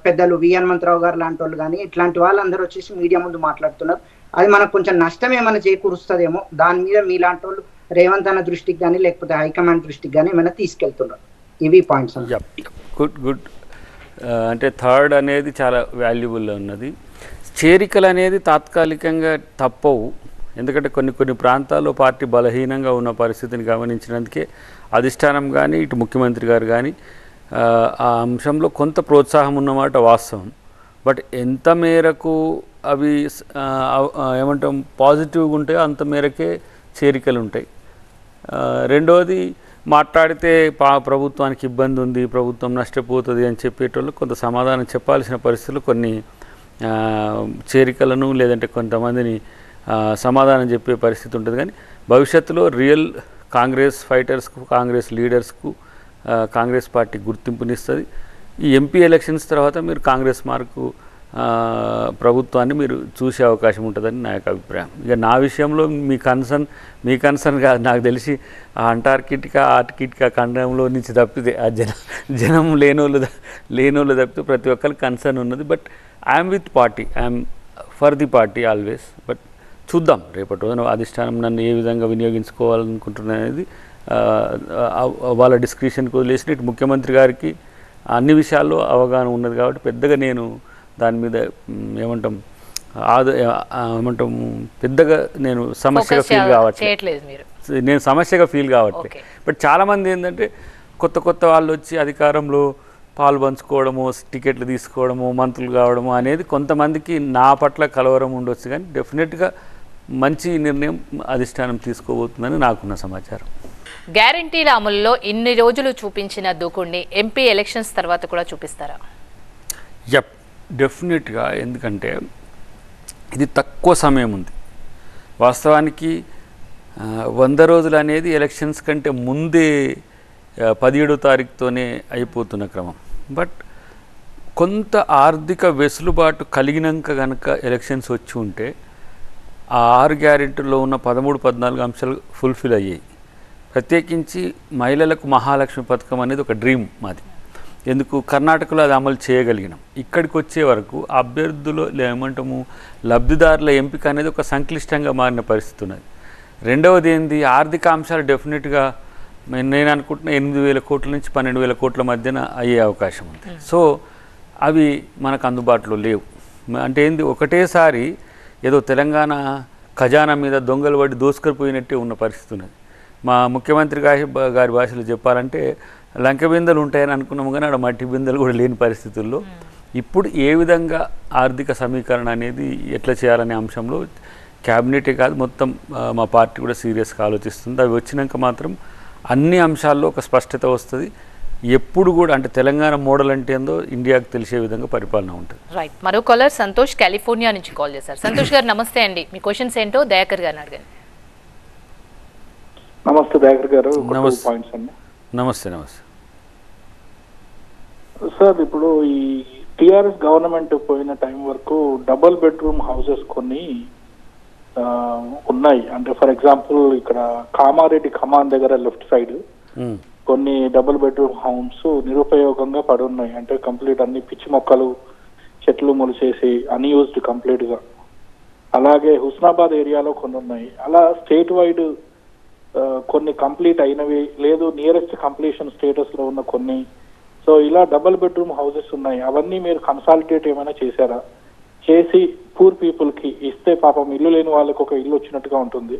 పెద్దలు వి హనుమంతరావు గారు లాంటి వాళ్ళు కానీ ఇట్లాంటి వాళ్ళందరూ వచ్చేసి మీడియా ముందు మాట్లాడుతున్నారు. అది మనకు కొంచెం నష్టం ఏమైనా చేకూరుస్తుందేమో, దాని మీద మీలాంటి వాళ్ళు రేవంత్ అన్న దృష్టికి కానీ లేకపోతే హైకమాండ్ దృష్టికి కానీ ఏమైనా తీసుకెళ్తున్నారు. ఇవి పాయింట్స్. గుడ్. అంటే థర్డ్ అనేది చాలా వాల్యుబుల్ ఉన్నది. చేరికలు అనేది తాత్కాలికంగా తప్పవు, ఎందుకంటే కొన్ని ప్రాంతాల్లో పార్టీ బలహీనంగా ఉన్న పరిస్థితిని గమనించినందుకే అధిష్టానం కానీ ఇటు ముఖ్యమంత్రి గారు కానీ ఆ అంశంలో కొంత ప్రోత్సాహం ఉన్నమాట వాస్తవం. బట్ ఎంత మేరకు అవి ఏమంటాం పాజిటివ్గా ఉంటాయో అంత మేరకే చేరికలు ఉంటాయి. రెండోది, మాట్లాడితే ప్రభుత్వానికి ఇబ్బంది ఉంది, ప్రభుత్వం నష్టపోతుంది అని చెప్పేటోళ్ళు కొంత సమాధానం చెప్పాల్సిన పరిస్థితులు కొన్ని చేరికలను లేదంటే కొంతమందిని సమాధానం చెప్పే పరిస్థితి ఉంటుంది. కానీ భవిష్యత్తులో రియల్ కాంగ్రెస్ ఫైటర్స్కు, కాంగ్రెస్ లీడర్స్కు కాంగ్రెస్ పార్టీ గుర్తింపునిస్తుంది. ఈ ఎంపీ ఎలక్షన్స్ తర్వాత మీరు కాంగ్రెస్ మార్కు ప్రభుత్వాన్ని మీరు చూసే అవకాశం ఉంటుందని నా యొక్క అభిప్రాయం. ఇక నా విషయంలో మీ కన్సర్న్ కాదు, నాకు తెలిసి ఆ ఆర్కిటికా ఖండంలో నుంచి తప్పితే ఆ జనం లేనోళ్ళు తప్పితే ప్రతి ఒక్కరికి కన్సర్న్ ఉన్నది. But I'm with party, I'm for the party always. But చూద్దాం రేపటి రోజున అధిష్టానం నన్ను ఏ విధంగా వినియోగించుకోవాలనుకుంటున్నాను అనేది వాళ్ళ డిస్క్రిప్షన్కి వదిలేసిన ఇటు ముఖ్యమంత్రి గారికి అన్ని విషయాల్లో అవగాహన ఉన్నది కాబట్టి పెద్దగా నేను దాని మీద ఏమంటాం పెద్దగా నేను సమస్యగా ఫీల్ కావట్లేదు. బట్ చాలామంది ఏంటంటే కొత్త వాళ్ళు వచ్చి అధికారంలో పాలు పంచుకోవడము, టికెట్లు తీసుకోవడము, మంత్రులు కావడము అనేది కొంతమందికి నా పట్ల కలవరం ఉండొచ్చు. కానీ డెఫినెట్గా మంచి నిర్ణయం అధిష్టానం తీసుకోబోతుందని నాకున్న సమాచారం. గ్యారంటీల అమలులో ఇన్ని రోజులు చూపించిన దూకుడిని ఎంపీ ఎలక్షన్స్ తర్వాత కూడా చూపిస్తారా? డెఫినెట్గా. ఎందుకంటే ఇది తక్కువ సమయం ఉంది. వాస్తవానికి 100 రోజులు అనేది ఎలక్షన్స్ కంటే ముందే 17వ తారీఖుతోనే అయిపోతున్న క్రమం. బట్ కొంత ఆర్థిక వెసులుబాటు కలిగినాక కనుక ఎలక్షన్స్ వచ్చి ఉంటే ఆ 6 గ్యారెంటీల్లో ఉన్న 13-14 అంశాలు ఫుల్ఫిల్ అయ్యాయి. ప్రత్యేకించి మహిళలకు మహాలక్ష్మి పథకం అనేది ఒక డ్రీమ్ మాది. ఎందుకు కర్ణాటకలో అది అమలు చేయగలిగినాం. ఇక్కడికి వచ్చే వరకు అభ్యర్థులు ఏమంటాము లబ్ధిదారుల ఎంపిక అనేది ఒక సంక్లిష్టంగా మారిన పరిస్థితి ఉన్నది. రెండవది ఏంది, ఆర్థిక అంశాలు డెఫినెట్గా నేను అనుకుంటున్న 8,000 కోట్ల నుంచి 12,000 కోట్ల మధ్యన అయ్యే అవకాశం ఉంది. సో అవి మనకు అందుబాటులో లేవు. అంటే ఏంది, ఒకటేసారి ఏదో తెలంగాణ ఖజానా మీద దొంగలు పడి దోసుకొని ఉన్న పరిస్థితి ఉన్నది. మా ముఖ్యమంత్రి గారి భాషలో చెప్పాలంటే లంక బిందెలు ఉంటాయని అనుకున్నాము, కానీ అక్కడ మట్టి బిందెలు కూడా లేని పరిస్థితుల్లో ఇప్పుడు ఏ విధంగా ఆర్థిక సమీకరణ అనేది ఎట్లా చేయాలనే అంశంలో క్యాబినెటే కాదు మొత్తం మా పార్టీ కూడా సీరియస్గా ఆలోచిస్తుంది. అవి వచ్చినాక మాత్రం అన్ని అంశాల్లో ఒక స్పష్టత వస్తుంది. ఎప్పుడు కూడా అంటే తెలంగాణ మోడల్ అంటే ఏందో ఇండియాకు తెలిసే విధంగా పరిపాలన ఉంటుంది. రైట్. మరో కాలర్ సంతోష్ కాలిఫోర్నియా నుంచి కాల్ చేశారు. సంతోష్ గారు నమస్తే అండి. మీ క్వశ్చన్స్ ఏంటో దయాకర్ గారిని అడగండి. నమస్తే దయాకర్ గారు. నమస్తే. సార్, ఇప్పుడు ఈ టిఆర్ఎస్ గవర్నమెంట్ పోయిన టైం వరకు డబుల్ బెడ్రూమ్ హౌసెస్ కొన్ని ఉన్నాయి. అంటే ఫర్ ఎగ్జాంపుల్ ఇక్కడ కామారెడ్డి కమాన్ దగ్గర లెఫ్ట్ సైడ్ కొన్ని డబుల్ బెడ్రూమ్ హోమ్స్ నిరుపయోగంగా పడి ఉన్నాయి. అంటే కంప్లీట్ అన్ని పిచ్చి మొక్కలు చెట్లు మొలిచేసి అన్యూజ్డ్ కంప్లీట్ గా. అలాగే హుస్నాబాద్ ఏరియాలో కొన్ని ఉన్నాయి. అలా స్టేట్ వైడ్ కొన్ని కంప్లీట్ అయినవి, లేదు నియరెస్ట్ కంప్లీషన్ స్టేటస్ లో ఉన్న కొన్ని. సో ఇలా డబుల్ బెడ్రూమ్ హౌసెస్ ఉన్నాయి. అవన్నీ మీరు కన్సాలిడేట్ ఏమైనా చేశారా? చేసి పూర్ పీపుల్ కి ఇస్తే పాపం ఇల్లు లేని వాళ్ళకి ఒక ఇల్లు వచ్చినట్టుగా ఉంటుంది.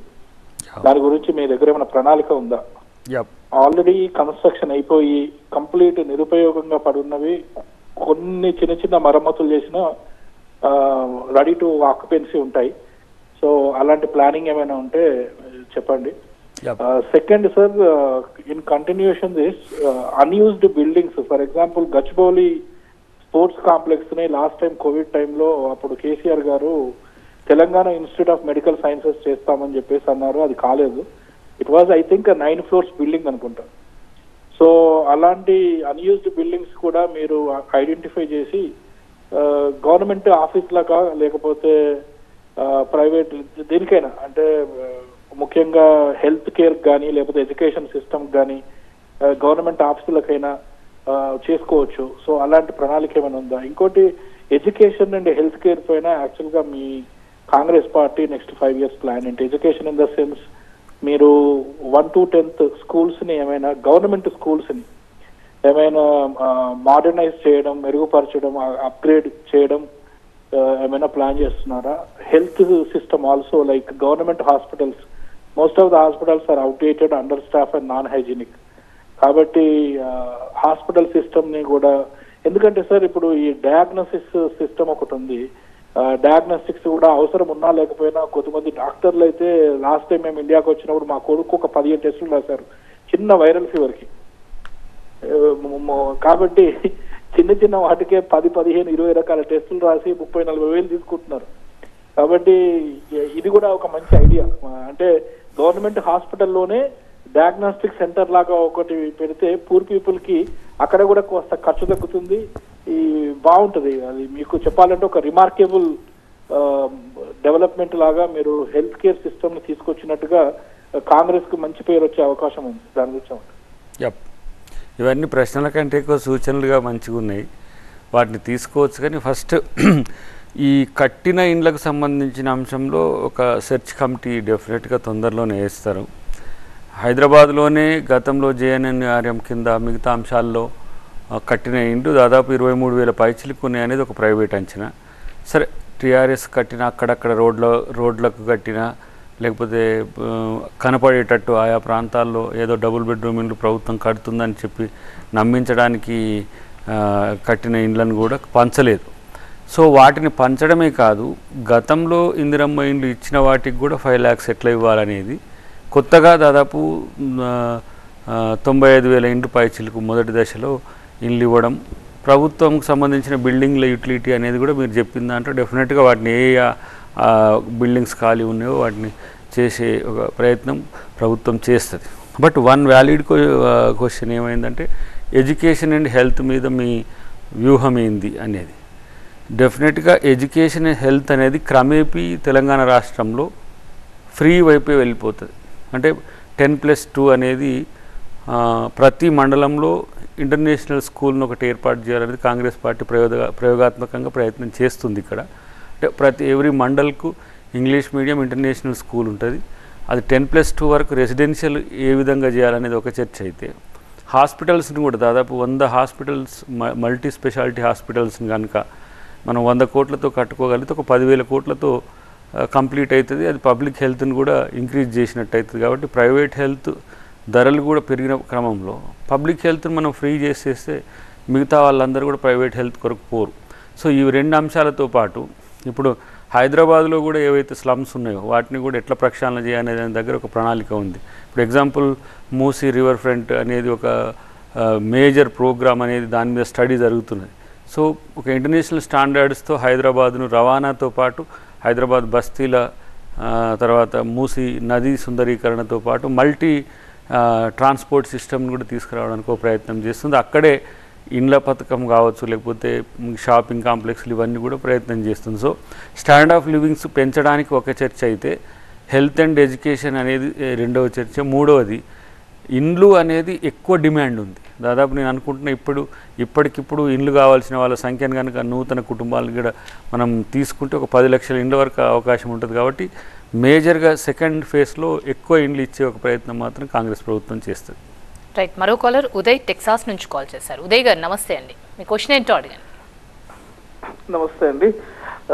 దాని గురించి మీ దగ్గర ఏమైనా ప్రణాళిక ఉందా? ఆల్రెడీ కన్స్ట్రక్షన్ అయిపోయి కంప్లీట్ నిరుపయోగంగా పడున్నవి కొన్ని చిన్న చిన్న మరమ్మతులు చేసిన రెడీ టు ఆక్యుపెన్సీ ఉంటాయి. సో అలాంటి ప్లానింగ్ ఏమైనా ఉంటే చెప్పండి. Second sir, in continuation this unused buildings, for example Gachibowli sports complex ని లాస్ట్ టైం కోవిడ్ టైంలో అప్పుడు కేసీఆర్ గారు Telangana institute of medical sciences చేస్తామని చెప్పేసి అన్నారు, అది కాలేదు. It was I think 9 floors building అనుకుంటా. సో అలాంటి అన్యూజ్డ్ బిల్డింగ్స్ కూడా మీరు ఐడెంటిఫై చేసి గవర్నమెంట్ ఆఫీస్ లాగా లేకపోతే ప్రైవేట్ దేనికైనా, అంటే ముఖ్యంగా హెల్త్ కేర్ కానీ లేకపోతే ఎడ్యుకేషన్ సిస్టమ్ కానీ గవర్నమెంట్ ఆఫీసులకైనా చేసుకోవచ్చు. సో అలాంటి ప్రణాళిక ఏమైనా ఉందా? ఇంకోటి, ఎడ్యుకేషన్ అండ్ హెల్త్ కేర్ పైన యాక్చువల్గా మీ Congress party next 5 years plan ఏంటి? ఎడ్యుకేషన్ ఇన్ ద సెన్స్ మీరు 1 to 10th స్కూల్స్ ని ఏమైనా గవర్నమెంట్ స్కూల్స్ ని ఏమైనా మోడర్నైజ్ చేయడం, మెరుగుపరచడం, అప్గ్రేడ్ చేయడం ఏమైనా ప్లాన్ చేస్తున్నారా? Health system also, like government hospitals, most of the hospitals are outdated, under staff and non hygienic. కాబట్టి హాస్పిటల్ సిస్టమ్ ని కూడా, ఎందుకంటే సార్ ఇప్పుడు ఈ డయాగ్నోసిస్ సిస్టమ్ ఒకటి ఉంది, డయాగ్నోస్టిక్స్ కూడా అవసరం ఉన్నా లేకపోయినా కొంతమంది డాక్టర్లు అయితే లాస్ట్ టైం మేము ఇండియాకి వచ్చినప్పుడు మా కొడుకు ఒక 15 టెస్టులు రాశారు చిన్న వైరల్ ఫీవర్కి. కాబట్టి చిన్న చిన్న వాటికే 10, 15, 20 రకాల టెస్టులు రాసి 30-40 వేలు తీసుకుంటున్నారు. కాబట్టి ఇది కూడా ఒక మంచి ఐడియా. అంటే గవర్నమెంట్ హాస్పిటల్లోనే డయాగ్నోస్టిక్ సెంటర్ లాగా ఒకటి పెడితే పూర్ పీపుల్ కి అక్కడ కూడా కొంత ఖర్చు తగ్గుతుంది, ఈ బాగుంటది. అది మీకు చెప్పాలంటే ఒక రిమార్కేబుల్ డెవలప్మెంట్ లాగా మీరు హెల్త్ కేర్ సిస్టమ్ ని తీసుకొచ్చినట్టుగా కాంగ్రెస్ కు మంచి పేరు వచ్చే అవకాశం ఉంది. దాని గురించి ఇవన్నీ ప్రశ్నల కంటే ఎక్కువ సూచనలుగా మంచిగా ఉన్నాయి, వాటిని తీసుకోవచ్చు. కానీ ఫస్ట్ ఈ కట్టిన ఇండ్లకు సంబంధించిన అంశంలో ఒక సెర్చ్ కమిటీ డెఫినెట్గా తొందరలోనే వేస్తారు. హైదరాబాద్లోనే గతంలో జేఎన్ఎన్ఆర్ఎం కింద మిగతా అంశాల్లో కట్టిన ఇండ్లు దాదాపు 23,000 పైచిలకు ఉన్నాయి అనేది ఒక ప్రైవేట్ అంచనా. సరే, టీఆర్ఎస్ కట్టిన అక్కడక్కడ రోడ్లకు కట్టిన, లేకపోతే కనపడేటట్టు ఆయా ప్రాంతాల్లో ఏదో డబుల్ బెడ్రూమ్ ఇండ్లు ప్రభుత్వం కడుతుందని చెప్పి నమ్మించడానికి కట్టిన ఇండ్లను కూడా పంచలేదు. సో వాటిని పంచడమే కాదు, గతంలో ఇందిరమ్మ ఇండ్లు ఇచ్చిన వాటికి కూడా 5 lakhs ఎట్లా ఇవ్వాలనేది కొత్తగా దాదాపు 95,000 ఇండ్లు పైచిలకు మొదటి దశలో ఇండ్లు ఇవ్వడం, ప్రభుత్వంకు సంబంధించిన బిల్డింగ్ల యూటిలిటీ అనేది కూడా మీరు చెప్పిన దాంట్లో డెఫినెట్గా వాటిని బిల్డింగ్స్ ఖాళీ ఉన్నాయో వాటిని చేసే ఒక ప్రయత్నం ప్రభుత్వం చేస్తుంది. బట్ వన్ వ్యాలిడ్ క్వశ్చన్ ఏమైందంటే ఎడ్యుకేషన్ అండ్ హెల్త్ మీద మీ వ్యూహం ఏంది అనేది. డెఫినెట్గా ఎడ్యుకేషన్ అండ్ హెల్త్ అనేది క్రమేపీ తెలంగాణ రాష్ట్రంలో ఫ్రీ వైపే వెళ్ళిపోతుంది. అంటే 10+2 అనేది ప్రతి మండలంలో ఇంటర్నేషనల్ స్కూల్ను ఒకటి ఏర్పాటు చేయాలనేది కాంగ్రెస్ పార్టీ ప్రయోగాత్మకంగా ప్రయత్నం చేస్తుంది. ఇక్కడ అంటే ప్రతి ఎవ్రీ మండల్కు ఇంగ్లీష్ మీడియం ఇంటర్నేషనల్ స్కూల్ ఉంటుంది. అది 10+2 వరకు రెసిడెన్షియల్ ఏ విధంగా చేయాలనేది ఒక చర్చ అయితే, హాస్పిటల్స్ని కూడా దాదాపు 100 హాస్పిటల్స్ మల్టీ స్పెషాలిటీ హాస్పిటల్స్ని కనుక మనం 100 కోట్లతో కట్టుకోగలిగితే ఒక 10,000 కోట్లతో కంప్లీట్ అవుతుంది. అది పబ్లిక్ హెల్త్ని కూడా ఇంక్రీజ్ చేసినట్టు అవుతుంది. కాబట్టి ప్రైవేట్ హెల్త్ ధరలు కూడా పెరిగిన క్రమంలో పబ్లిక్ హెల్త్ని మనం ఫ్రీ చేసేస్తే మిగతా వాళ్ళందరూ కూడా ప్రైవేట్ హెల్త్ కొరకు పోరు. సో ఈ 2 అంశాలతో పాటు ఇప్పుడు హైదరాబాద్లో కూడా ఏవైతే స్లమ్స్ ఉన్నాయో వాటిని కూడా ఎట్లా ప్రక్షాళన చేయాలనే దాని దగ్గర ఒక ప్రణాళిక ఉంది. ఇప్పుడు ఎగ్జాంపుల్ మూసీ రివర్ ఫ్రంట్ అనేది ఒక మేజర్ ప్రోగ్రామ్ అనేది దాని మీద స్టడీ జరుగుతున్నది. సో ఒక ఇంటర్నేషనల్ స్టాండర్డ్స్తో హైదరాబాద్ను రవాణాతో పాటు హైదరాబాద్ బస్తీల తర్వాత మూసీ నదీ సుందరీకరణతో పాటు మల్టీ ట్రాన్స్పోర్ట్ సిస్టమ్ని కూడా తీసుకురావడానికి ఒక ప్రయత్నం చేస్తుంది. అక్కడే ఇండ్ల పథకం కావచ్చు, లేకపోతే షాపింగ్ కాంప్లెక్స్లు ఇవన్నీ కూడా ప్రయత్నం చేస్తుంది. సో స్టాండర్డ్ ఆఫ్ లివింగ్స్ పెంచడానికి ఒక చర్చ అయితే, హెల్త్ అండ్ ఎడ్యుకేషన్ అనేది రెండవ చర్చ. మూడవది ఇండ్లు అనేది ఎక్కువ డిమాండ్ ఉంది. దాదాపు నేను అనుకుంటున్నా ఇప్పటికిప్పుడు ఇండ్లు కావాల్సిన వాళ్ళ సంఖ్యను కనుక నూతన కుటుంబాలను కూడా మనం తీసుకుంటే ఒక 10 లక్షల ఇండ్ల వరకు అవకాశం ఉంటుంది. కాబట్టి మేజర్గా సెకండ్ ఫేజ్లో ఎక్కువ ఇండ్లు ఇచ్చే ఒక ప్రయత్నం మాత్రం కాంగ్రెస్ ప్రభుత్వం చేస్తుంది. రైట్, మరో కాలర్ ఉదయ్ టెక్సాస్ నుంచి కాల్ చేశారు. ఉదయ్ గారు నమస్తే అండి, మీ క్వశ్చన్ ఏంటో అడిగాను. నమస్తే అండి,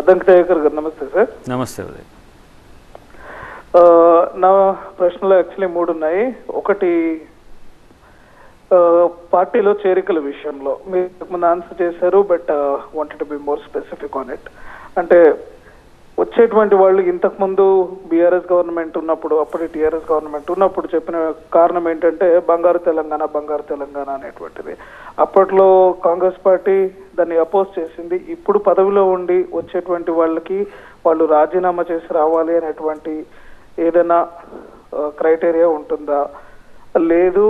వెంకటేశ్వర్ గారు. నమస్తే సార్. నమస్తే ఉదయ్. నా ప్రశ్నలు యాక్చువల్లీ 3 ఉన్నాయి. ఒకటి, పార్టీలో చేరికల విషయంలో మీరు ముందు ఆన్సర్ చేశారు, but wanted to be more specific on it. అంటే వచ్చేటువంటి వాళ్ళు ఇంతకుముందు బీఆర్ఎస్ గవర్నమెంట్ ఉన్నప్పుడు, అప్పుడు టీఆర్ఎస్ గవర్నమెంట్ ఉన్నప్పుడు చెప్పిన కారణం ఏంటంటే బంగారు తెలంగాణ అనేటువంటిది. అప్పట్లో కాంగ్రెస్ పార్టీ దాన్ని అపోజ్ చేసింది. ఇప్పుడు పదవిలో ఉండి వచ్చేటువంటి వాళ్ళకి వాళ్ళు రాజీనామా చేసి రావాలి అనేటువంటి ఏదైనా క్రైటీరియా ఉంటుందా? లేదు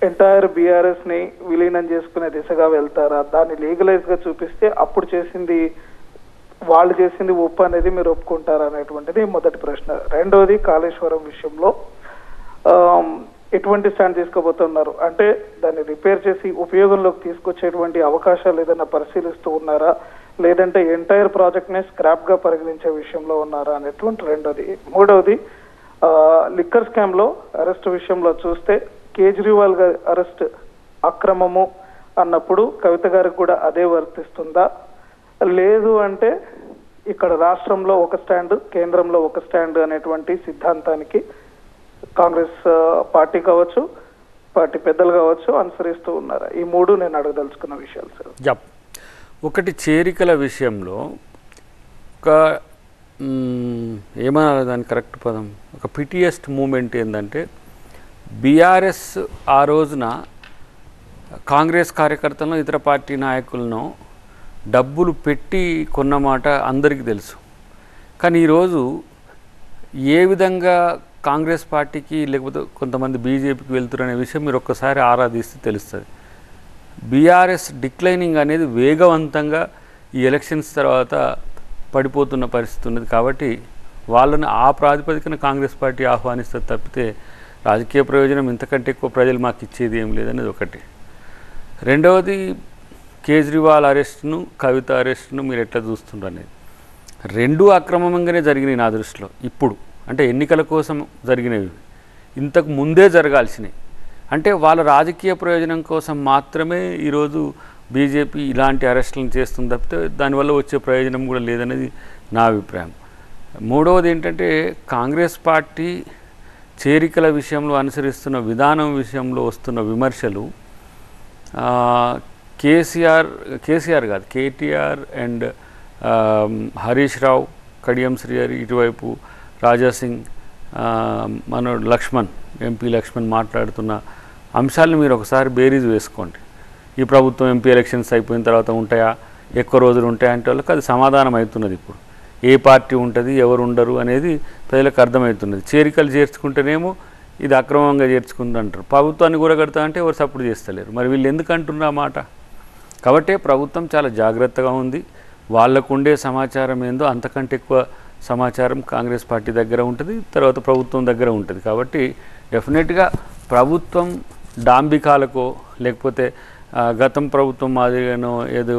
ఎంటైర్ బీఆర్ఎస్ ని విలీనం చేసుకునే దిశగా వెళ్తారా? దాన్ని లీగలైజ్ గా చూపిస్తే అప్పుడు వాళ్ళు చేసింది ఒప్పు అనేది మీరు ఒప్పుకుంటారా అనేటువంటిది మొదటి ప్రశ్న. రెండోది, కాళేశ్వరం విషయంలో ఎటువంటి స్టాండ్ తీసుకోబోతున్నారు? అంటే దాన్ని రిపేర్ చేసి ఉపయోగంలోకి తీసుకొచ్చేటువంటి అవకాశాలు ఏదైనా పరిశీలిస్తూ ఉన్నారా, లేదంటే ఎంటైర్ ప్రాజెక్ట్ ని స్క్రాప్ గా పరిగణించే విషయంలో ఉన్నారా అనేటువంటి రెండోది. మూడవది, లిక్కర్ స్కామ్ లో అరెస్ట్ విషయంలో చూస్తే కేజ్రీవాల్ గారి అరెస్ట్ అక్రమము అన్నప్పుడు కవిత గారికి కూడా అదే వర్తిస్తుందా? లేదు అంటే ఇక్కడ రాష్ట్రంలో ఒక స్టాండ్, కేంద్రంలో ఒక స్టాండ్ అనేటువంటి సిద్ధాంతానికి కాంగ్రెస్ పార్టీ కావచ్చు, పార్టీ పెద్దలు కావచ్చు అనుసరిస్తూ ఉన్నారా? ఈ మూడు నేను అడగదలుచుకున్న విషయాలు సార్. ఒకటి, చేరికల విషయంలో ఒక ఏమన్నా దాని కరెక్ట్ పదం, ఒక పిటియెస్ట్ మూమెంట్ ఏంటంటే బీఆర్ఎస్ ఆ రోజున కాంగ్రెస్ కార్యకర్తలను, ఇతర పార్టీ నాయకులను డబ్బులు పెట్టి కొన్నమాట అందరికీ తెలుసు. కానీ ఈరోజు ఏ విధంగా కాంగ్రెస్ పార్టీకి లేకపోతే కొంతమంది బీజేపీకి వెళ్తురనే విషయం మీరు ఒక్కసారి ఆరాధిస్తే తెలుస్తుంది. బీఆర్ఎస్ డిక్లైనింగ్ అనేది వేగవంతంగా ఈ ఎలక్షన్స్ తర్వాత పడిపోతున్న పరిస్థితి ఉన్నది. కాబట్టి వాళ్ళని ఆ ప్రాతిపదికన కాంగ్రెస్ పార్టీ ఆహ్వానిస్తుంది తప్పితే రాజకీయ ప్రయోజనం ఇంతకంటే ఎక్కువ ప్రజలు మాకు ఇచ్చేది ఏం లేదనేది ఒకటి. రెండవది, కేజ్రీవాల్ అరెస్ట్ను, కవిత అరెస్ట్ను మీరు ఎట్లా చూస్తుండ్రు అనేది రెండూ అక్రమంగానే జరిగినాయి నా దృష్టిలో. ఇప్పుడు అంటే ఎన్నికల కోసం జరిగినవి, ఇంతకు ముందే జరగాల్సినవి. అంటే వాళ్ళ రాజకీయ ప్రయోజనం కోసం మాత్రమే ఈరోజు బీజేపీ ఇలాంటి అరెస్టులను చేస్తుంది తప్పితే దానివల్ల వచ్చే ప్రయోజనం కూడా లేదనేది నా అభిప్రాయం. మూడవది ఏంటంటే కాంగ్రెస్ పార్టీ చేరికల విషయంలో అనుసరిస్తున్న విధానం విషయంలో వస్తున్న విమర్శలు కేటీఆర్ అండ్ హరీష్ రావు, కడియం శ్రీహరి, ఇటువైపు రాజాసింగ్, మనోడు లక్ష్మణ్, ఎంపీ లక్ష్మణ్ మాట్లాడుతున్న అంశాలను మీరు ఒకసారి బేరీజ్ వేసుకోండి. ఈ ప్రభుత్వం ఎంపీ ఎలక్షన్స్ అయిపోయిన తర్వాత ఉంటాయా, ఎక్కువ రోజులు ఉంటాయా అంటే వాళ్ళకి అది సమాధానం అవుతున్నది. ఇప్పుడు ఏ పార్టీ ఉంటుంది, ఎవరు ఉండరు అనేది ప్రజలకు అర్థమవుతున్నది. చేరికలు చేర్చుకుంటేనేమో ఇది అక్రమంగా చేర్చుకుంది అంటారు, ప్రభుత్వాన్ని కూరగడతా అంటే ఎవరు సపోర్ట్ చేస్తలేరు. మరి వీళ్ళు ఎందుకు అంటున్నారు ఆ మాట? కాబట్టి ప్రభుత్వం చాలా జాగ్రత్తగా ఉంది. వాళ్ళకు ఉండే సమాచారం ఏందో అంతకంటే ఎక్కువ సమాచారం కాంగ్రెస్ పార్టీ దగ్గర ఉంటుంది, తర్వాత ప్రభుత్వం దగ్గర ఉంటుంది. కాబట్టి డెఫినెట్గా ప్రభుత్వం డాంబికాలకో లేకపోతే గతం ప్రభుత్వం మాదిరిగానో ఏదో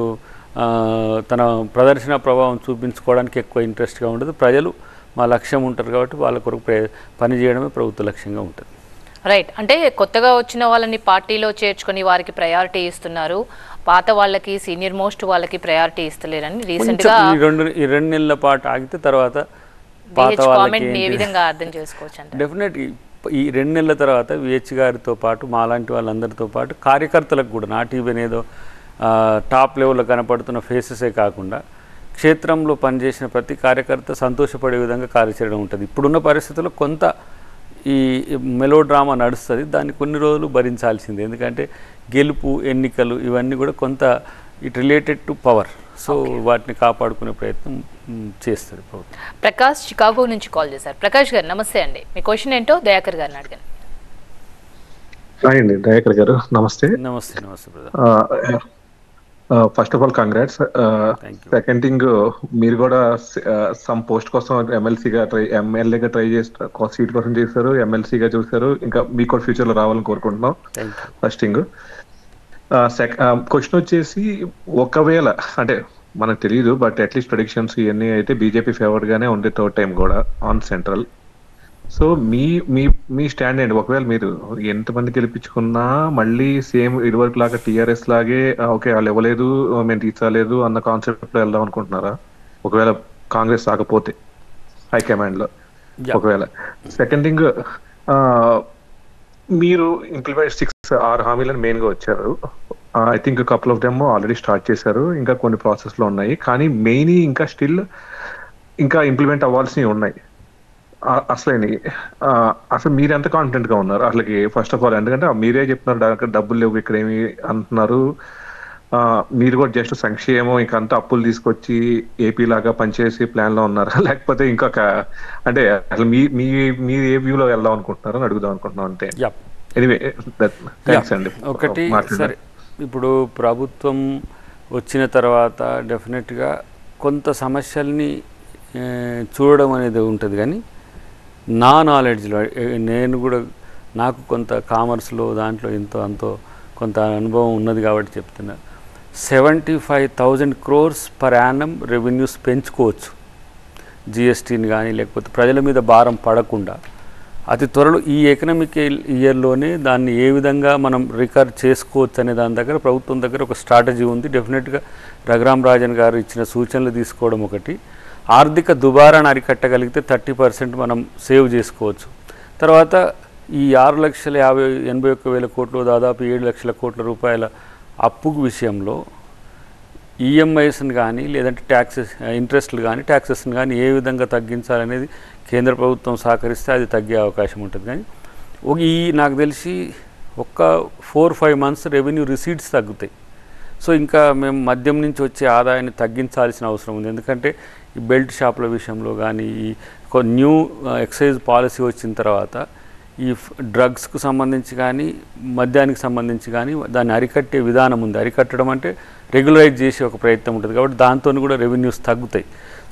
తన ప్రదర్శన ప్రభావం చూపించుకోవడానికి ఎక్కువ ఇంట్రెస్ట్గా ఉండదు. ప్రజలు మా లక్ష్యం ఉంటారు కాబట్టి వాళ్ళ కొరకు పనిచేయడమే ప్రభుత్వ లక్ష్యంగా ఉంటుంది. రైట్. అంటే కొత్తగా వచ్చిన వాళ్ళని పార్టీలో చేర్చుకొని వారికి ప్రయారిటీ ఇస్తున్నారు, పాత వాళ్ళకి సీనియర్ మోస్ట్ వాళ్ళకి ప్రయారిటీ ఇస్తలేరని రీసెంట్గా ఈ రెండు నెలల పాటు ఆగితే తర్వాత పాత వాళ్ళకి ఏ విధంగా అర్థం చేసుకోవచ్చు అంటే డెఫినెట్ ఈ 2 నెలల తర్వాత విహెచ్ గారితో పాటు మాలాంటి వాళ్ళందరితో పాటు కార్యకర్తలకు కూడా నాట్ ఈవెన్ ఏదో టాప్ లెవెల్లో కనపడుతున్న ఫేసెసే కాకుండా క్షేత్రంలో పనిచేసిన ప్రతి కార్యకర్త సంతోషపడే విధంగా కార్యాచరణ ఉంటుంది. ఇప్పుడున్న పరిస్థితుల్లో కొంత ఈ మెలో డ్రామా నడుస్తుంది, దాన్ని కొన్ని రోజులు భరించాల్సిందే. ఎందుకంటే గెలుపు, ఎన్నికలు ఇవన్నీ కూడా కొంత it related to power. So వాటిని కాపాడుకునే ప్రయత్నం చేస్తుంది ప్రభుత్వం. ప్రకాష్ చికాగో నుంచి కాల్ చేశారు. ప్రకాష్ గారు నమస్తే అండి, మీ క్వశ్చన్ ఏంటో దయాకర్ గారిని అడగండి. హాయ్ అండి దయాకర్ గారు, నమస్తే. నమస్తే brother. First of all congrats. Second thing, మీరు కూడా సమ్ పోస్ట్ కోసం ఎమ్మెల్యేగా ట్రై చేస్తారు, సీట్ కోసం చేశారు, ఎమ్మెల్సీగా చూశారు, ఇంకా మీకు కూడా ఫ్యూచర్ లో రావాలని కోరుకుంటున్నాం. First thing. క్వశ్చన్ వచ్చేసి, ఒకవేళ అంటే మనకు తెలియదు బట్ అట్లీస్ట్ ప్రెడిక్షన్స్ ఇవన్నీ అయితే బీజేపీ ఫేవర్డ్ గానే ఉంది థర్డ్ టైం కూడా on central. So me stand ఏంటి? ఒకవేళ మీరు ఎంతమంది గెలిపించుకున్నా మళ్ళీ సేమ్ ఇదివరకు లాగా టీఆర్ఎస్ లాగే ఓకే వాళ్ళు ఇవ్వలేదు మేము తీర్చలేదు అన్న కాన్సెప్ట్ లో వెళ్దాం అనుకుంటున్నారా ఒకవేళ కాంగ్రెస్ రాకపోతే హైకమాండ్ లో? ఒకవేళ సెకండ్ థింగ్, మీరు ఇంప్లిమెంట్ 6 హామీలను మెయిన్ గా వచ్చారు. I think couple of them already start చేశారు, ఇంకా కొన్ని ప్రాసెస్ లో ఉన్నాయి. కానీ మెయిన్ ఇంకా స్టిల్ ఇంకా ఇంప్లిమెంట్ అవ్వాల్సినవి ఉన్నాయి. అసలు మీరు ఎంత కాన్ఫిడెంట్ గా ఉన్నారు అసలుకి? ఫస్ట్ ఆఫ్ ఆల్ ఎందుకంటే మీరే చెప్తున్నారు డబ్బులు లేవు ఇక్కడ ఏమి అంటున్నారు. మీరు కూడా జస్ట్ సంక్షేమం ఇంకా అంతా అప్పులు తీసుకొచ్చి ఏపీ లాగా పనిచేసి ప్లాన్ లో ఉన్నారా, లేకపోతే ఇంకొక అంటే అసలు మీరు ఏ వ్యూలో వెళ్దాం అనుకుంటున్నారని అడుగుదాం అనుకుంటున్నాం అంతే. ఎనీవే థ్యాంక్స్ అండి. ఒకటి సరే, ఇప్పుడు ప్రభుత్వం వచ్చిన తర్వాత డెఫినెట్గా కొంత సమస్యల్ని చూడడం అనేది ఉంటుంది. కానీ నా నాలెడ్జ్లో నేను కూడా నాకు కొంత కామర్స్లో దాంట్లో ఇంతో అంతో కొంత అనుభవం ఉన్నది కాబట్టి చెప్తున్నా. 75,000 crores per annum రెవెన్యూస్ పెంచుకోవచ్చు జిఎస్టీని కానీ, లేకపోతే ప్రజల మీద భారం పడకుండా. అతి త్వరలో ఈ ఎకనామిక్ ఇయర్లోనే దాన్ని ఏ విధంగా మనం రికవర్ చేసుకోవచ్చు అనే దాని దగ్గర ప్రభుత్వం దగ్గర ఒక స్ట్రాటజీ ఉంది. డెఫినెట్గా రఘురామ్ రాజన్ గారు ఇచ్చిన సూచనలు తీసుకోవడం ఒకటి. ఆర్థిక దుబారాన్ని అరికట్టగలిగితే 30% మనం సేవ్ చేసుకోవచ్చు. తర్వాత ఈ 6,81,000 కోట్లు దాదాపు 7 లక్షల కోట్ల రూపాయల అప్పు విషయంలో ఈఎంఐస్ని కానీ లేదంటే ట్యాక్సెస్ ఇంట్రెస్ట్లు కానీ ట్యాక్సెస్ని కానీ ఏ విధంగా తగ్గించాలనేది కేంద్ర ప్రభుత్వం సహకరిస్తే అది తగ్గే అవకాశం ఉంటుంది. కానీ నాకు తెలిసి ఒక్క 4-5 months రెవెన్యూ రిసీట్స్ తగ్గుతాయి. సో ఇంకా మేము మద్యం నుంచి వచ్చే ఆదాయాన్ని తగ్గించాల్సిన అవసరం ఉంది. ఎందుకంటే ఈ బెల్ట్ షాపుల విషయంలో కానీ ఈ న్యూ ఎక్సైజ్ పాలసీ వచ్చిన తర్వాత ఈ డ్రగ్స్కు సంబంధించి కానీ మద్యానికి సంబంధించి కానీ దాన్ని అరికట్టే విధానం ఉంది. అరికట్టడం అంటే రెగ్యులరైజ్ చేసే ఒక ప్రయత్నం ఉంటుంది కాబట్టి దాంతో కూడా రెవెన్యూస్ తగ్గుతాయి.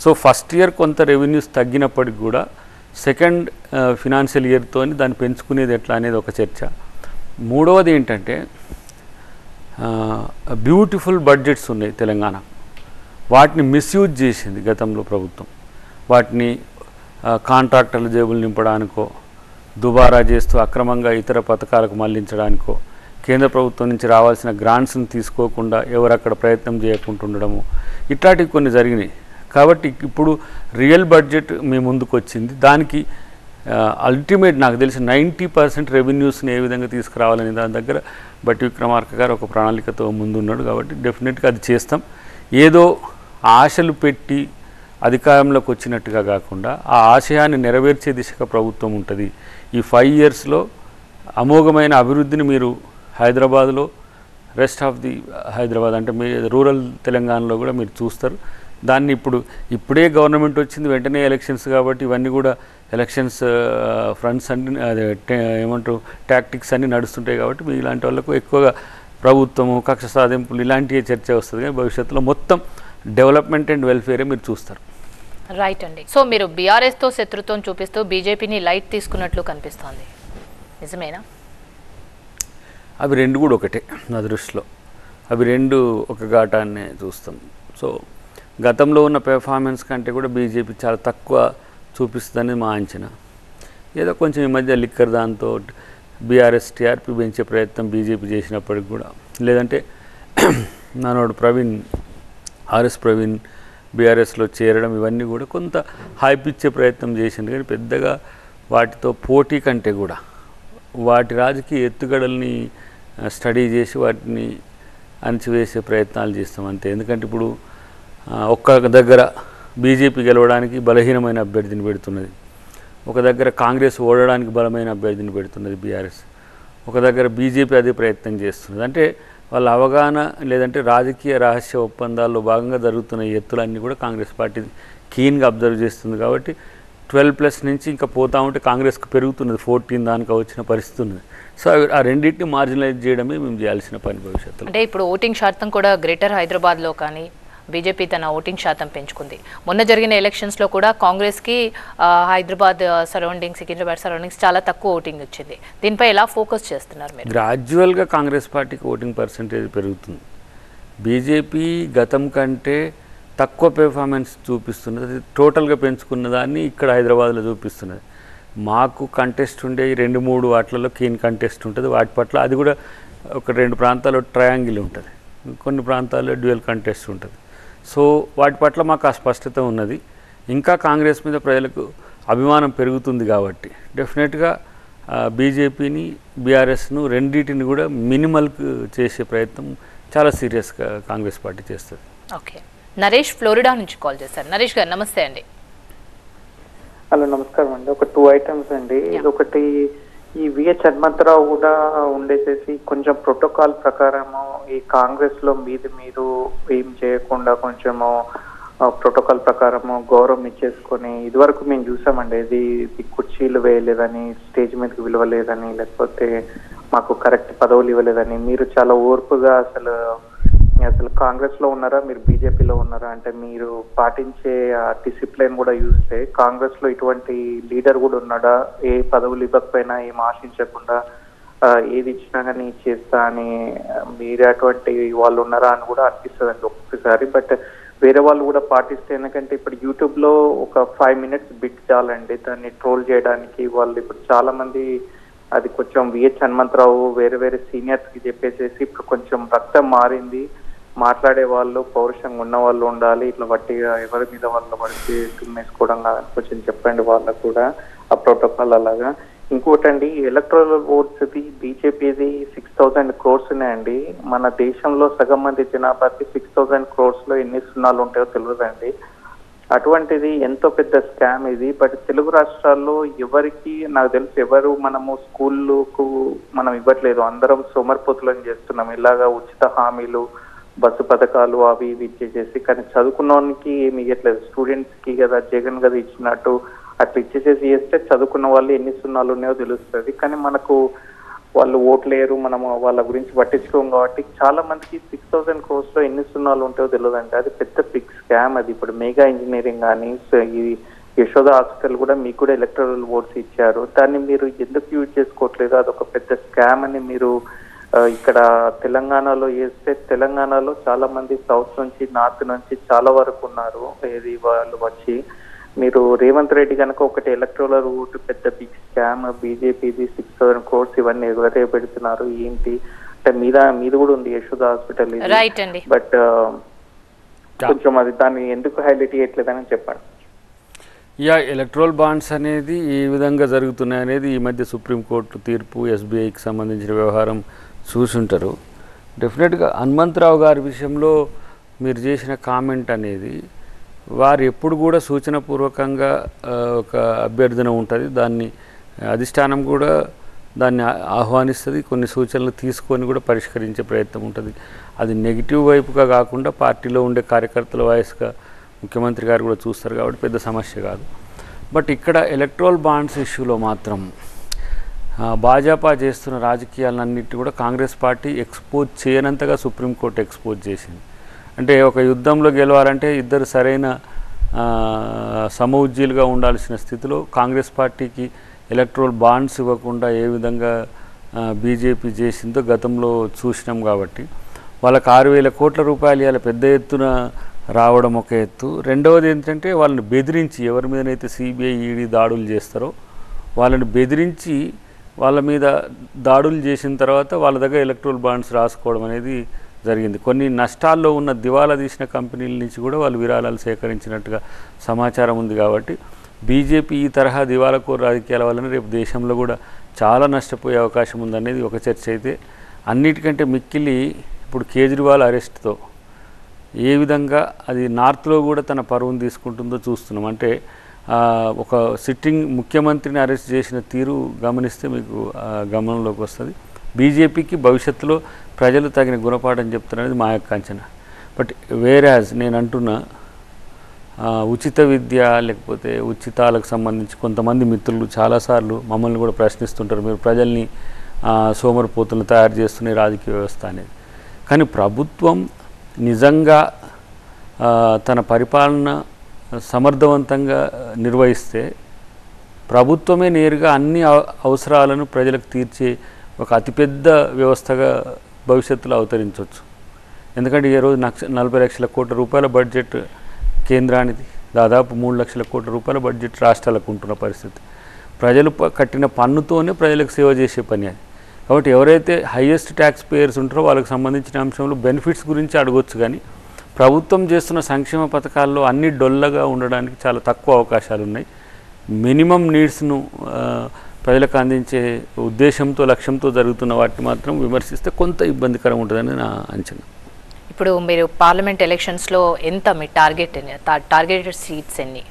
సో ఫస్ట్ ఇయర్ కొంత రెవెన్యూస్ తగ్గినప్పటికి కూడా సెకండ్ ఫినాన్షియల్ ఇయర్తో దాన్ని పెంచుకునేది ఎట్లా అనేది ఒక చర్చ. మూడవది ఏంటంటే బ్యూటిఫుల్ బడ్జెట్స్ ఉన్నాయి తెలంగాణ, వాటిని మిస్యూజ్ చేసింది గతంలో ప్రభుత్వం. వాటిని కాంట్రాక్టర్ల జేబులు నింపడానికో, దుబారా చేస్తూ అక్రమంగా ఇతర పథకాలకు మళ్లించడానికో, కేంద్ర ప్రభుత్వం నుంచి రావాల్సిన గ్రాంట్స్ని తీసుకోకుండా ఎవరక్కడ ప్రయత్నం చేయకుండా ఉండడము, ఇట్లాంటివి కొన్ని జరిగినాయి. కాబట్టి ఇప్పుడు రియల్ బడ్జెట్ మీ ముందుకు వచ్చింది. దానికి అల్టిమేట్ నాకు తెలిసి 90% రెవెన్యూస్ని ఏ విధంగా తీసుకురావాలనే దాని దగ్గర బట్టి విక్రమార్క గారు ఒక ప్రణాళికతో ముందున్నాడు. కాబట్టి డెఫినెట్గా అది చేస్తాం. ఏదో ఆశలు పెట్టి అధికారంలోకి వచ్చినట్టుగా కాకుండా ఆ ఆశయాన్ని నెరవేర్చే దిశగా ప్రభుత్వం ఉంటుంది. ఈ 5 yearsలో అమోఘమైన అభివృద్ధిని మీరు హైదరాబాద్లో, రెస్ట్ ఆఫ్ ది హైదరాబాద్ అంటే మీ రూరల్ తెలంగాణలో కూడా మీరు చూస్తారు. దాన్ని ఇప్పుడే గవర్నమెంట్ వచ్చింది, వెంటనే ఎలక్షన్స్ కాబట్టి ఇవన్నీ కూడా ఎలక్షన్స్ ఫ్రంట్స్ అన్ని ఏమంటారు టాక్టిక్స్ అన్నీ నడుస్తుంటాయి. కాబట్టి మీ ఇలాంటి వాళ్ళకు ఎక్కువగా ప్రభుత్వము కక్ష సాధింపులు ఇలాంటి చర్చ వస్తుంది. కానీ భవిష్యత్తులో మొత్తం డెవలప్మెంట్ అండ్ వెల్ఫేరే మీరు చూస్తారు. రైట్ అండి. సో మీరు బీఆర్ఎస్తో శత్రుత్వం చూపిస్తూ బీజేపీని లైట్ తీసుకున్నట్లు కనిపిస్తోంది, నిజమేనా? అవి రెండు కూడా ఒకటే నా దృష్టిలో. అవి రెండు ఒక ఘాటాన్ని చూస్తాం. సో గతంలో ఉన్న పెర్ఫార్మెన్స్ కంటే కూడా బీజేపీ చాలా తక్కువ చూపిస్తుందని మా అంచనా. ఏదో కొంచెం ఈ మధ్య లిక్కర్ దాంతో బీఆర్ఎస్ టీఆర్పీ పెంచే ప్రయత్నం బీజేపీ చేసినప్పటికి కూడా, లేదంటే నానోడు ఆర్ఎస్ ప్రవీణ్ బీఆర్ఎస్లో చేరడం, ఇవన్నీ కూడా కొంత హైప్ ఇచ్చే ప్రయత్నం చేసింది. కానీ పెద్దగా వాటితో పోటీ కంటే కూడా వాటి రాజకీయ ఎత్తుగడల్ని స్టడీ చేసి వాటిని అణచివేసే ప్రయత్నాలు చేస్తాం అంతే. ఎందుకంటే ఇప్పుడు ఒక్క దగ్గర బీజేపీ గెలవడానికి బలహీనమైన అభ్యర్థిని పెడుతున్నది, ఒక దగ్గర కాంగ్రెస్ ఓడడానికి బలమైన అభ్యర్థిని పెడుతున్నది బీఆర్ఎస్, ఒక దగ్గర బీజేపీ అదే ప్రయత్నం చేస్తున్నది. అంటే వాళ్ళ అవగాహన లేదంటే రాజకీయ రహస్య ఒప్పందాల్లో భాగంగా జరుగుతున్న ఎత్తులన్నీ కూడా కాంగ్రెస్ పార్టీ కీన్గా అబ్జర్వ్ చేస్తుంది. కాబట్టి 12+ నుంచి ఇంకా పోతా ఉంటే కాంగ్రెస్కి పెరుగుతున్నది, 14 దానికి వచ్చిన పరిస్థితి ఉన్నది. సో ఆ రెండింటిని మార్జినలైజ్ చేయడమే మేము చేయాల్సిన పని భవిష్యత్తులో. అంటే ఇప్పుడు ఓటింగ్ శాతం కూడా గ్రేటర్ హైదరాబాద్లో కానీ బీజేపీ తన ఓటింగ్ శాతం పెంచుకుంది. మొన్న జరిగిన ఎలక్షన్స్లో కూడా కాంగ్రెస్కి హైదరాబాద్ సరౌండింగ్స్, సికింద్రాబాద్ సరౌండింగ్స్ చాలా తక్కువ ఓటింగ్ వచ్చింది. దీనిపై ఎలా ఫోకస్ చేస్తున్నారు మీరు? గ్రాడ్యువల్గా కాంగ్రెస్ పార్టీకి ఓటింగ్ పర్సంటేజ్ పెరుగుతుంది. బీజేపీ గతం కంటే తక్కువ పెర్ఫార్మెన్స్ చూపిస్తున్నది, టోటల్గా పెంచుకున్న దాన్ని ఇక్కడ హైదరాబాద్లో చూపిస్తున్నది. మాకు కంటెస్ట్ ఉండే 2-3 వాటిలలో కీన్ కంటెస్ట్ ఉంటుంది. వాటి పట్ల అది కూడా ఒక 2 ప్రాంతాల్లో ట్రయాంగిల్ ఉంటుంది, కొన్ని ప్రాంతాల్లో డ్యూయల్ కంటెస్ట్ ఉంటుంది. సో వాటి పట్ల మాకు ఆ స్పష్టత ఉన్నది. ఇంకా కాంగ్రెస్ మీద ప్రజలకు అభిమానం పెరుగుతుంది కాబట్టి డెఫినెట్గా బీజేపీని బీఆర్ఎస్ను రెండింటిని కూడా మినిమల్కు చేసే ప్రయత్నం చాలా సీరియస్గా కాంగ్రెస్ పార్టీ చేస్తుంది. ఓకే, నరేష్ ఫ్లోరిడా నుంచి కాల్ చేశారు. నరేష్ గారు నమస్తే అండి. హలో నమస్కారం అండి. ఒక 2 ఐటమ్స్ అండి. ఒకటి ఈ విహెచ్ హనుమంతరావు కూడా ఉండేసేసి కొంచెం ప్రోటోకాల్ ప్రకారము ఈ కాంగ్రెస్ లో మీరు ఏం చేయకుండా కొంచెము ప్రోటోకాల్ ప్రకారము గౌరవం ఇచ్చేసుకొని ఇదివరకు మేము చూసామండి. ఇది కుర్చీలు వేయలేదని, స్టేజ్ మీదకి విలువలేదని, లేకపోతే మాకు కరెక్ట్ పదవులు ఇవ్వలేదని మీరు చాలా ఓర్పుగా అసలు కాంగ్రెస్ లో ఉన్నారా మీరు బీజేపీలో ఉన్నారా అంటే మీరు పాటించే ఆ డిసిప్లిన్ కూడా చూస్తే కాంగ్రెస్ లో ఇటువంటి లీడర్ కూడా ఉన్నాడా? ఏ పదవులు ఇవ్వకపోయినా ఏం ఆశించకుండా ఏది ఇచ్చినా కానీ చేస్తా అని మీరు అటువంటి వాళ్ళు ఉన్నారా అని కూడా అనిపిస్తుంది అండి ఒక్కొక్కసారి. బట్ వేరే వాళ్ళు కూడా పాటిస్తే, ఎందుకంటే ఇప్పుడు యూట్యూబ్ లో ఒక 5 minutes బిట్ చాలండి దాన్ని ట్రోల్ చేయడానికి. వాళ్ళు ఇప్పుడు చాలా మంది అది కొంచెం విహెచ్ హనుమంతరావు వేరే వేరే సీనియర్స్ కి చెప్పేసేసి ఇప్పుడు కొంచెం రక్తం మారింది. మాట్లాడే వాళ్ళు పౌరుషంగా ఉన్న వాళ్ళు ఉండాలి, ఇట్లా వట్టిగా ఎవరి మీద వాళ్ళు పడితే తుమ్మేసుకోవడం కాదని కొంచెం చెప్పండి వాళ్ళకు కూడా ఆ ప్రోటోకాల్ అలాగా. ఇంకోటండి, ఎలక్ట్రల్ ఓట్స్ది బీజేపీది 6,000 crores ఉన్నాయండి. మన దేశంలో సగం మంది జనాభాకి 6,000 crores లో ఎన్ని సున్నాలు ఉంటాయో తెలియదండి. అటువంటిది ఎంతో పెద్ద స్కామ్ ఇది. బట్ తెలుగు రాష్ట్రాల్లో ఎవరికి నాకు తెలిసి ఎవరు మనము స్కూళ్ళకు మనం ఇవ్వట్లేదు, అందరం సోమరిపోతులను చేస్తున్నాం. ఇలాగా ఉచిత హామీలు, బస్సు పథకాలు అవి ఇవి ఇచ్చేసేసి, కానీ చదువుకున్నవానికి ఏమి ఇవ్వట్లేదు. స్టూడెంట్స్ కి కదా జగన్ కదా ఇచ్చినట్టు అట్లా ఇచ్చేసేసి చేస్తే చదువుకున్న వాళ్ళు ఎన్ని సున్నాలు ఉన్నాయో తెలుస్తుంది. కానీ మనకు వాళ్ళు ఓట్లేరు, మనము వాళ్ళ గురించి పట్టించుకోం కాబట్టి చాలా మందికి 6,000 crores లో ఎన్ని సున్నాలు ఉంటాయో తెలియదంటే అది పెద్ద బిగ్ స్కామ్. అది ఇప్పుడు మెగా ఇంజనీరింగ్ కానీ ఈ యశోద హాస్పిటల్ కూడా మీకు కూడా ఎలక్ట్రల్ ఓట్స్ ఇచ్చారు, దాన్ని మీరు ఎందుకు యూజ్ చేసుకోవట్లేదు? అదొక పెద్ద స్కామ్ అని మీరు ఇక్కడ తెలంగాణలో చేస్తే, తెలంగాణలో చాలా మంది సౌత్ నుంచి నార్త్ నుంచి చాలా వరకు ఉన్నారు. ఏది వాళ్ళు వచ్చి మీరు రేవంత్ రెడ్డి కనుక ఒకటి ఎలక్ట్రల్ ఓటు పెద్ద బిగ్ స్కామ్, బీజేపీది 6,000 crores ఇవన్నీ ఎవరే పెడుతున్నారు ఏంటి అంటే మీద కూడా ఉంది యశోద హాస్పిటల్. బట్ కొంచెం అది దాన్ని ఎందుకు హైలైట్ చేయట్లేదని చెప్పండి. ఎలక్ట్రల్ బాండ్స్ అనేది ఏ విధంగా జరుగుతున్నాయి అనేది ఈ మధ్య సుప్రీంకోర్టు తీర్పు, ఎస్బీఐకి సంబంధించిన వ్యవహారం చూసుంటారు. డెఫినెట్గా హనుమంతరావు గారి విషయంలో మీరు చేసిన కామెంట్ అనేది వారు ఎప్పుడు కూడా సూచనపూర్వకంగా ఒక అభ్యర్థన ఉంటుంది, దాన్ని అధిష్టానం కూడా దాన్ని ఆహ్వానిస్తుంది, కొన్ని సూచనలు తీసుకొని కూడా పరిష్కరించే ప్రయత్నం ఉంటుంది. అది నెగిటివ్ వైపుగా కాకుండా పార్టీలో ఉండే కార్యకర్తల వాయిస్గా ముఖ్యమంత్రి గారు కూడా చూస్తారు కాబట్టి పెద్ద సమస్య కాదు. బట్ ఇక్కడ ఎలక్ట్రల్ బాండ్స్ ఇష్యూలో మాత్రం భాజపా చేస్తున్న రాజకీయాలన్నిటి కూడా కాంగ్రెస్ పార్టీ ఎక్స్పోజ్ చేయనంతగా సుప్రీంకోర్టు ఎక్స్పోజ్ చేసింది. అంటే ఒక యుద్ధంలో గెలవాలంటే ఇద్దరు సరైన సమఉజ్జీలుగా ఉండాల్సిన స్థితిలో కాంగ్రెస్ పార్టీకి ఎలక్ట్రల్ బాండ్స్ ఇవ్వకుండా ఏ విధంగా బీజేపీ చేసిందో గతంలో చూసినాం. కాబట్టి వాళ్ళకి 6,000 కోట్ల రూపాయలు ఇవాళ పెద్ద ఎత్తున రావడం ఒక ఎత్తు. రెండవది ఏంటంటే వాళ్ళని బెదిరించి, ఎవరి మీదనైతే సిబిఐ ఈడీ దాడులు చేస్తారో వాళ్ళని బెదిరించి వాళ్ళ మీద దాడులు చేసిన తర్వాత వాళ్ళ దగ్గర ఎలక్ట్రల్ బాండ్స్ రాసుకోవడం అనేది జరిగింది. కొన్ని నష్టాల్లో ఉన్న దివాలా తీసిన కంపెనీల నుంచి కూడా వాళ్ళు విరాళాలు సేకరించినట్టుగా సమాచారం ఉంది. కాబట్టి బీజేపీ ఈ తరహా దివాలాకోరు రాజకీయాల వలన రేపు దేశంలో కూడా చాలా నష్టపోయే అవకాశం ఉందనేది ఒక చర్చ. అయితే అన్నిటికంటే మిక్కిలి ఇప్పుడు కేజ్రీవాల్ అరెస్ట్తో ఏ విధంగా అది నార్త్లో కూడా తన పరువును తీసుకుంటుందో చూస్తున్నాం. అంటే ఒక సిట్టింగ్ ముఖ్యమంత్రిని అరెస్ట్ చేసిన తీరు గమనిస్తే మీకు గమనంలోకి వస్తుంది. బీజేపీకి భవిష్యత్తులో ప్రజలు తగిన గుణపాఠం చెప్తున్నది మా యొక్క అంచనా. బట్ వేరాజ్ నేను అంటున్నా, ఉచిత విద్య లేకపోతే ఉచితాలకు సంబంధించి కొంతమంది మిత్రులు చాలాసార్లు మమ్మల్ని కూడా ప్రశ్నిస్తుంటారు, మీరు ప్రజల్ని సోమరిపోతులను తయారు చేస్తున్న రాజకీయ వ్యవస్థ అనేది. కానీ ప్రభుత్వం నిజంగా తన పరిపాలన సమర్థవంతంగా నిర్వహిస్తే ప్రభుత్వమే నేరుగా అన్ని అవసరాలను ప్రజలకు తీర్చే ఒక అతిపెద్ద వ్యవస్థగా భవిష్యత్తులో అవతరించవచ్చు. ఎందుకంటే ఈరోజు 40 లక్షల కోట్ల రూపాయల బడ్జెట్ కేంద్రానికి, దాదాపు 3 లక్షల కోట్ల రూపాయల బడ్జెట్ రాష్ట్రాలకు ఉంటున్న పరిస్థితి. ప్రజలు కట్టిన పన్నుతోనే ప్రజలకు సేవ చేసే పని అది. కాబట్టి ఎవరైతే హైయెస్ట్ ట్యాక్స్ పేయర్స్ ఉంటారో వాళ్ళకి సంబంధించిన అంశంలో బెనిఫిట్స్ గురించి అడగొచ్చు. కానీ ప్రభుత్వం చేస్తున్న సంక్షేమ పథకాల్లో అన్ని డొల్లగా ఉండడానికి చాలా తక్కువ అవకాశాలు ఉన్నాయి. మినిమం నీడ్స్ను ప్రజలకు అందించే ఉద్దేశంతో, లక్ష్యంతో జరుగుతున్న వాటిని మాత్రం విమర్శిస్తే కొంత ఇబ్బందికరం ఉంటుందని నా అంచనా. ఇప్పుడు మీరు పార్లమెంట్ ఎలక్షన్స్లో ఎంత మీ టార్గెటెడ్ సీట్స్ ఎన్ని?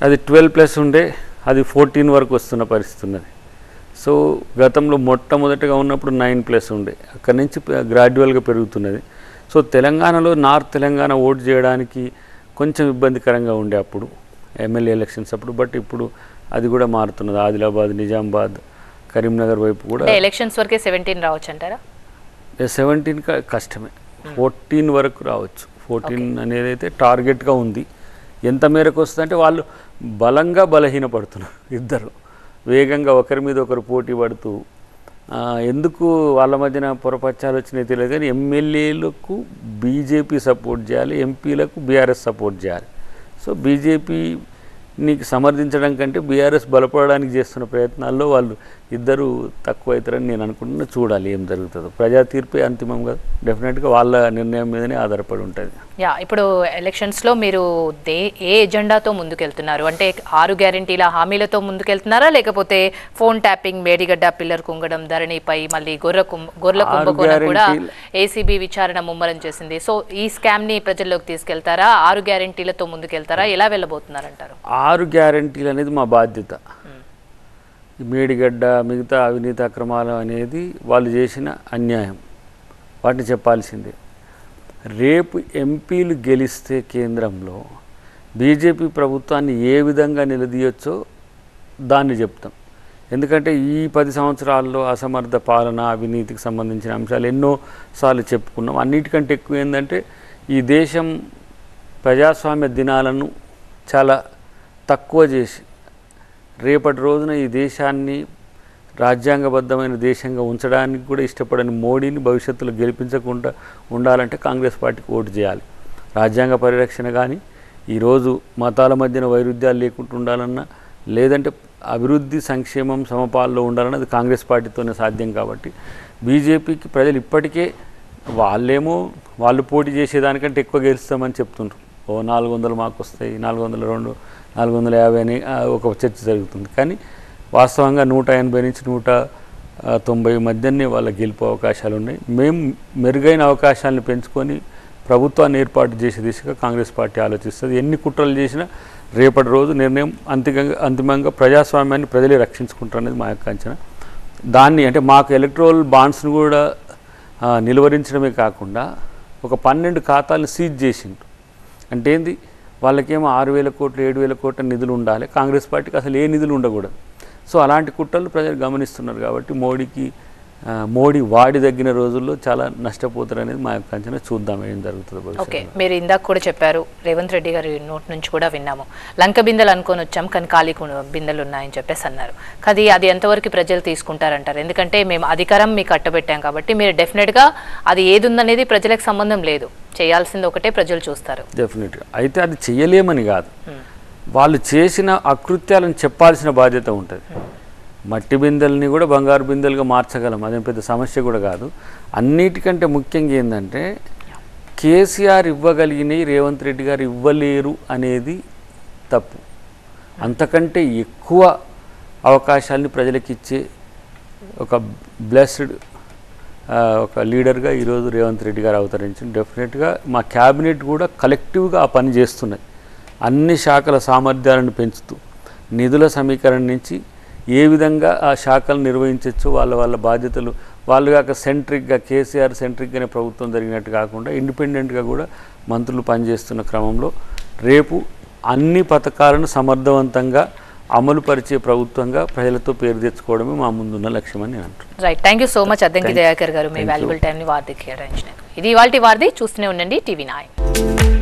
అది 12+ ఉండే అది 14 వరకు వస్తున్న పరిస్థితి ఉన్నది. సో గతంలో మొట్టమొదటిగా ఉన్నప్పుడు 9+ ఉండే, అక్కడి నుంచి గ్రాడ్యువల్గా పెరుగుతున్నది. సో తెలంగాణలో నార్త్ తెలంగాణ ఓటు చేయడానికి కొంచెం ఇబ్బందికరంగా ఉండే అప్పుడు ఎమ్మెల్యే ఎలక్షన్స్ అప్పుడు. బట్ ఇప్పుడు అది కూడా మారుతున్నది. ఆదిలాబాద్, నిజామాబాద్, కరీంనగర్ వైపు కూడా ఎలక్షన్స్ వరకే 17 రావచ్చు అంటారా? 17 కష్టమే, 14 వరకు రావచ్చు. 14 అనేది అయితే టార్గెట్గా ఉంది. ఎంత మేరకు వస్తుందంటే వాళ్ళు బలంగా బలహీనపడుతున్నారు, ఇద్దరు వేగంగా ఒకరి మీద ఒకరు పోటీ పడుతూ. ఎందుకు వాళ్ళ మధ్యన పొరపచ్చాలు వచ్చినాయి తెలియదు, కానీ ఎమ్మెల్యేలకు బీజేపీ సపోర్ట్ చేయాలి, ఎంపీలకు బీఆర్ఎస్ సపోర్ట్ చేయాలి. సో బీజేపీని సమర్థించడం కంటే బీఆర్ఎస్ బలపడడానికి చేస్తున్న ప్రయత్నాల్లో వాళ్ళు ఇద్దరు తక్కువ అవుతారని నేను అనుకుంటున్నా. చూడాలి ఏం జరుగుతుందో. ప్రజా తీర్పే అంతిమంగా డెఫినెట్గా వాళ్ళ నిర్ణయం మీదనే ఆధారపడి ఉంటుంది. ఇప్పుడు ఎలక్షన్స్లో మీరు ఏ ఎజెండాతో ముందుకెళ్తున్నారు? అంటే 6 గ్యారెంటీల హామీలతో ముందుకెళ్తున్నారా, లేకపోతే ఫోన్ ట్యాపింగ్, మేడిగడ్డ పిల్లర్ కుంగడం, ధరణిపై మళ్ళీ గొర్రెల కుంభకోణం కూడా ఏసీబీ విచారణ ముమ్మరం చేసింది. సో ఈ స్కామ్ని ప్రజల్లోకి తీసుకెళ్తారా? 6 గ్యారెంటీలతో ముందుకెళ్తారా? ఎలా వెళ్ళబోతున్నారంటారు? 6 గ్యారెంటీలు అనేది మా బాధ్యత. మేడిగడ్డ, మిగతా అవినీతి అక్రమాలు అనేది వాళ్ళు చేసిన అన్యాయం, వాటిని చెప్పాల్సిందే. రేపు ఎంపీలు గెలిస్తే కేంద్రంలో బీజేపీ ప్రభుత్వాన్ని ఏ విధంగా నిలదీయొచ్చో దాన్ని చెప్తాం. ఎందుకంటే ఈ 10 సంవత్సరాల్లో అసమర్థ పాలన, అవినీతికి సంబంధించిన అంశాలు ఎన్నోసార్లు చెప్పుకున్నాం. అన్నిటికంటే ఎక్కువ ఏంటంటే ఈ దేశం ప్రజాస్వామ్య దినాలను చాలా తక్కువ చేసి రేపటి రోజున ఈ దేశాన్ని రాజ్యాంగబద్ధమైన దేశంగా ఉంచడానికి కూడా ఇష్టపడని మోడీని భవిష్యత్తులో గెలిపించకుండా ఉండాలంటే కాంగ్రెస్ పార్టీకి ఓటు చేయాలి. రాజ్యాంగ పరిరక్షణ కానీ, ఈరోజు మతాల మధ్యన వైరుధ్యాలు లేకుండా ఉండాలన్నా, లేదంటే అభివృద్ధి, సంక్షేమం, సమపాల్లో ఉండాలన్నా అది కాంగ్రెస్ పార్టీతోనే సాధ్యం. కాబట్టి బీజేపీకి ప్రజలు ఇప్పటికే వాళ్ళు పోటీ చేసేదానికంటే ఎక్కువ గెలుస్తామని చెప్తుండ్రు. 400 మాకు వస్తాయి, 402, 450 అని ఒక చర్చ జరుగుతుంది. కానీ వాస్తవంగా 180 నుంచి 190 మధ్యనే వాళ్ళ గెలుపు అవకాశాలు ఉన్నాయి. మేము మెరుగైన అవకాశాలను పెంచుకొని ప్రభుత్వాన్ని ఏర్పాటు చేసే దిశగా కాంగ్రెస్ పార్టీ ఆలోచిస్తుంది. ఎన్ని కుట్రలు చేసినా రేపటి రోజు నిర్ణయం అంతిమంగా ప్రజాస్వామ్యాన్ని ప్రజలే రక్షించుకుంటారనేది మా యొక్క అంచనా. దాన్ని అంటే మాకు ఎలక్ట్రల్ బాండ్స్ను కూడా నిలువరించడమే కాకుండా ఒక 12 ఖాతాలను సీజ్ చేసిండ్రు. అంటే ఏంది, వాళ్ళకేమో 6,000 కోట్లు 7,000 కోట్ల నిధులు ఉండాలి, కాంగ్రెస్ పార్టీకి అసలు ఏ నిధులు ఉండకూడదు. సో అలాంటి కుట్రలు ప్రజలు గమనిస్తున్నారు. కాబట్టి మోడీ వాడి తగ్గిన రోజుల్లో చాలా నష్టపోతారు అనేది మా యొక్క అంచనా. చూద్దాం ఏం జరుగుతుందో. ఓకే, మీరు ఇందాక కూడా చెప్పారు, రేవంత్ రెడ్డి గారి నోట్ నుంచి కూడా విన్నాము, లంక బిందెలు అనుకొని వచ్చాం కానీ ఖాళీ బిందెలు ఉన్నాయని చెప్పేసి అన్నారు. కానీ అది ఎంతవరకు ప్రజలు తీసుకుంటారంటారు? ఎందుకంటే మేము అధికారం మీకు కట్టబెట్టాం కాబట్టి మీరు డెఫినెట్గా అది ఏది ఉందనేది ప్రజలకు సంబంధం లేదు, చేయాల్సింది ఒకటే ప్రజలు చూస్తారు. డెఫినెట్గా అయితే అది చేయలేమని కాదు, వాళ్ళు చేసిన అకృత్యాలను చెప్పాల్సిన బాధ్యత ఉంటుంది. మట్టి బిందెల్ని కూడా బంగారు బిందెలుగా మార్చగలం, అదేం పెద్ద సమస్య కూడా కాదు. అన్నిటికంటే ముఖ్యంగా ఏంటంటే కేసీఆర్ ఇవ్వగలిగినవి రేవంత్ రెడ్డి గారు ఇవ్వలేరు అనేది తప్పు. అంతకంటే ఎక్కువ అవకాశాలని ప్రజలకు ఇచ్చే ఒక బ్లెస్డ్ ఒక లీడర్గా ఈరోజు రేవంత్ రెడ్డి గారు అవతరించింది. డెఫినెట్గా మా క్యాబినెట్ కూడా కలెక్టివ్గా ఆ పని చేస్తున్నాయి. అన్ని శాఖల సామర్థ్యాలను పెంచుతూ నిధుల సమీకరణ నుంచి ఏ విధంగా ఆ శాఖలు నిర్వహించవచ్చు, వాళ్ళ బాధ్యతలు వాళ్ళు కాక సెంట్రిక్గా కేసీఆర్ సెంట్రిక్గానే ప్రభుత్వం జరిగినట్టు కాకుండా ఇండిపెండెంట్గా కూడా మంత్రులు పనిచేస్తున్న క్రమంలో రేపు అన్ని పథకాలను సమర్థవంతంగా అమలు పరిచే ప్రభుత్వంగా ప్రజలతో పేరు తెచ్చుకోవడమే మా ముందున్న లక్ష్యమని నేను అంటున్నాను. Right, thank you so much Addanki Dayakar గారు, మీ వాల్యుబుల్ టైంని వార్తకి కేటాయించినందుకు. ఇది ఇవాల్టి వార్ది. చూస్తూనే ఉండండి TV9.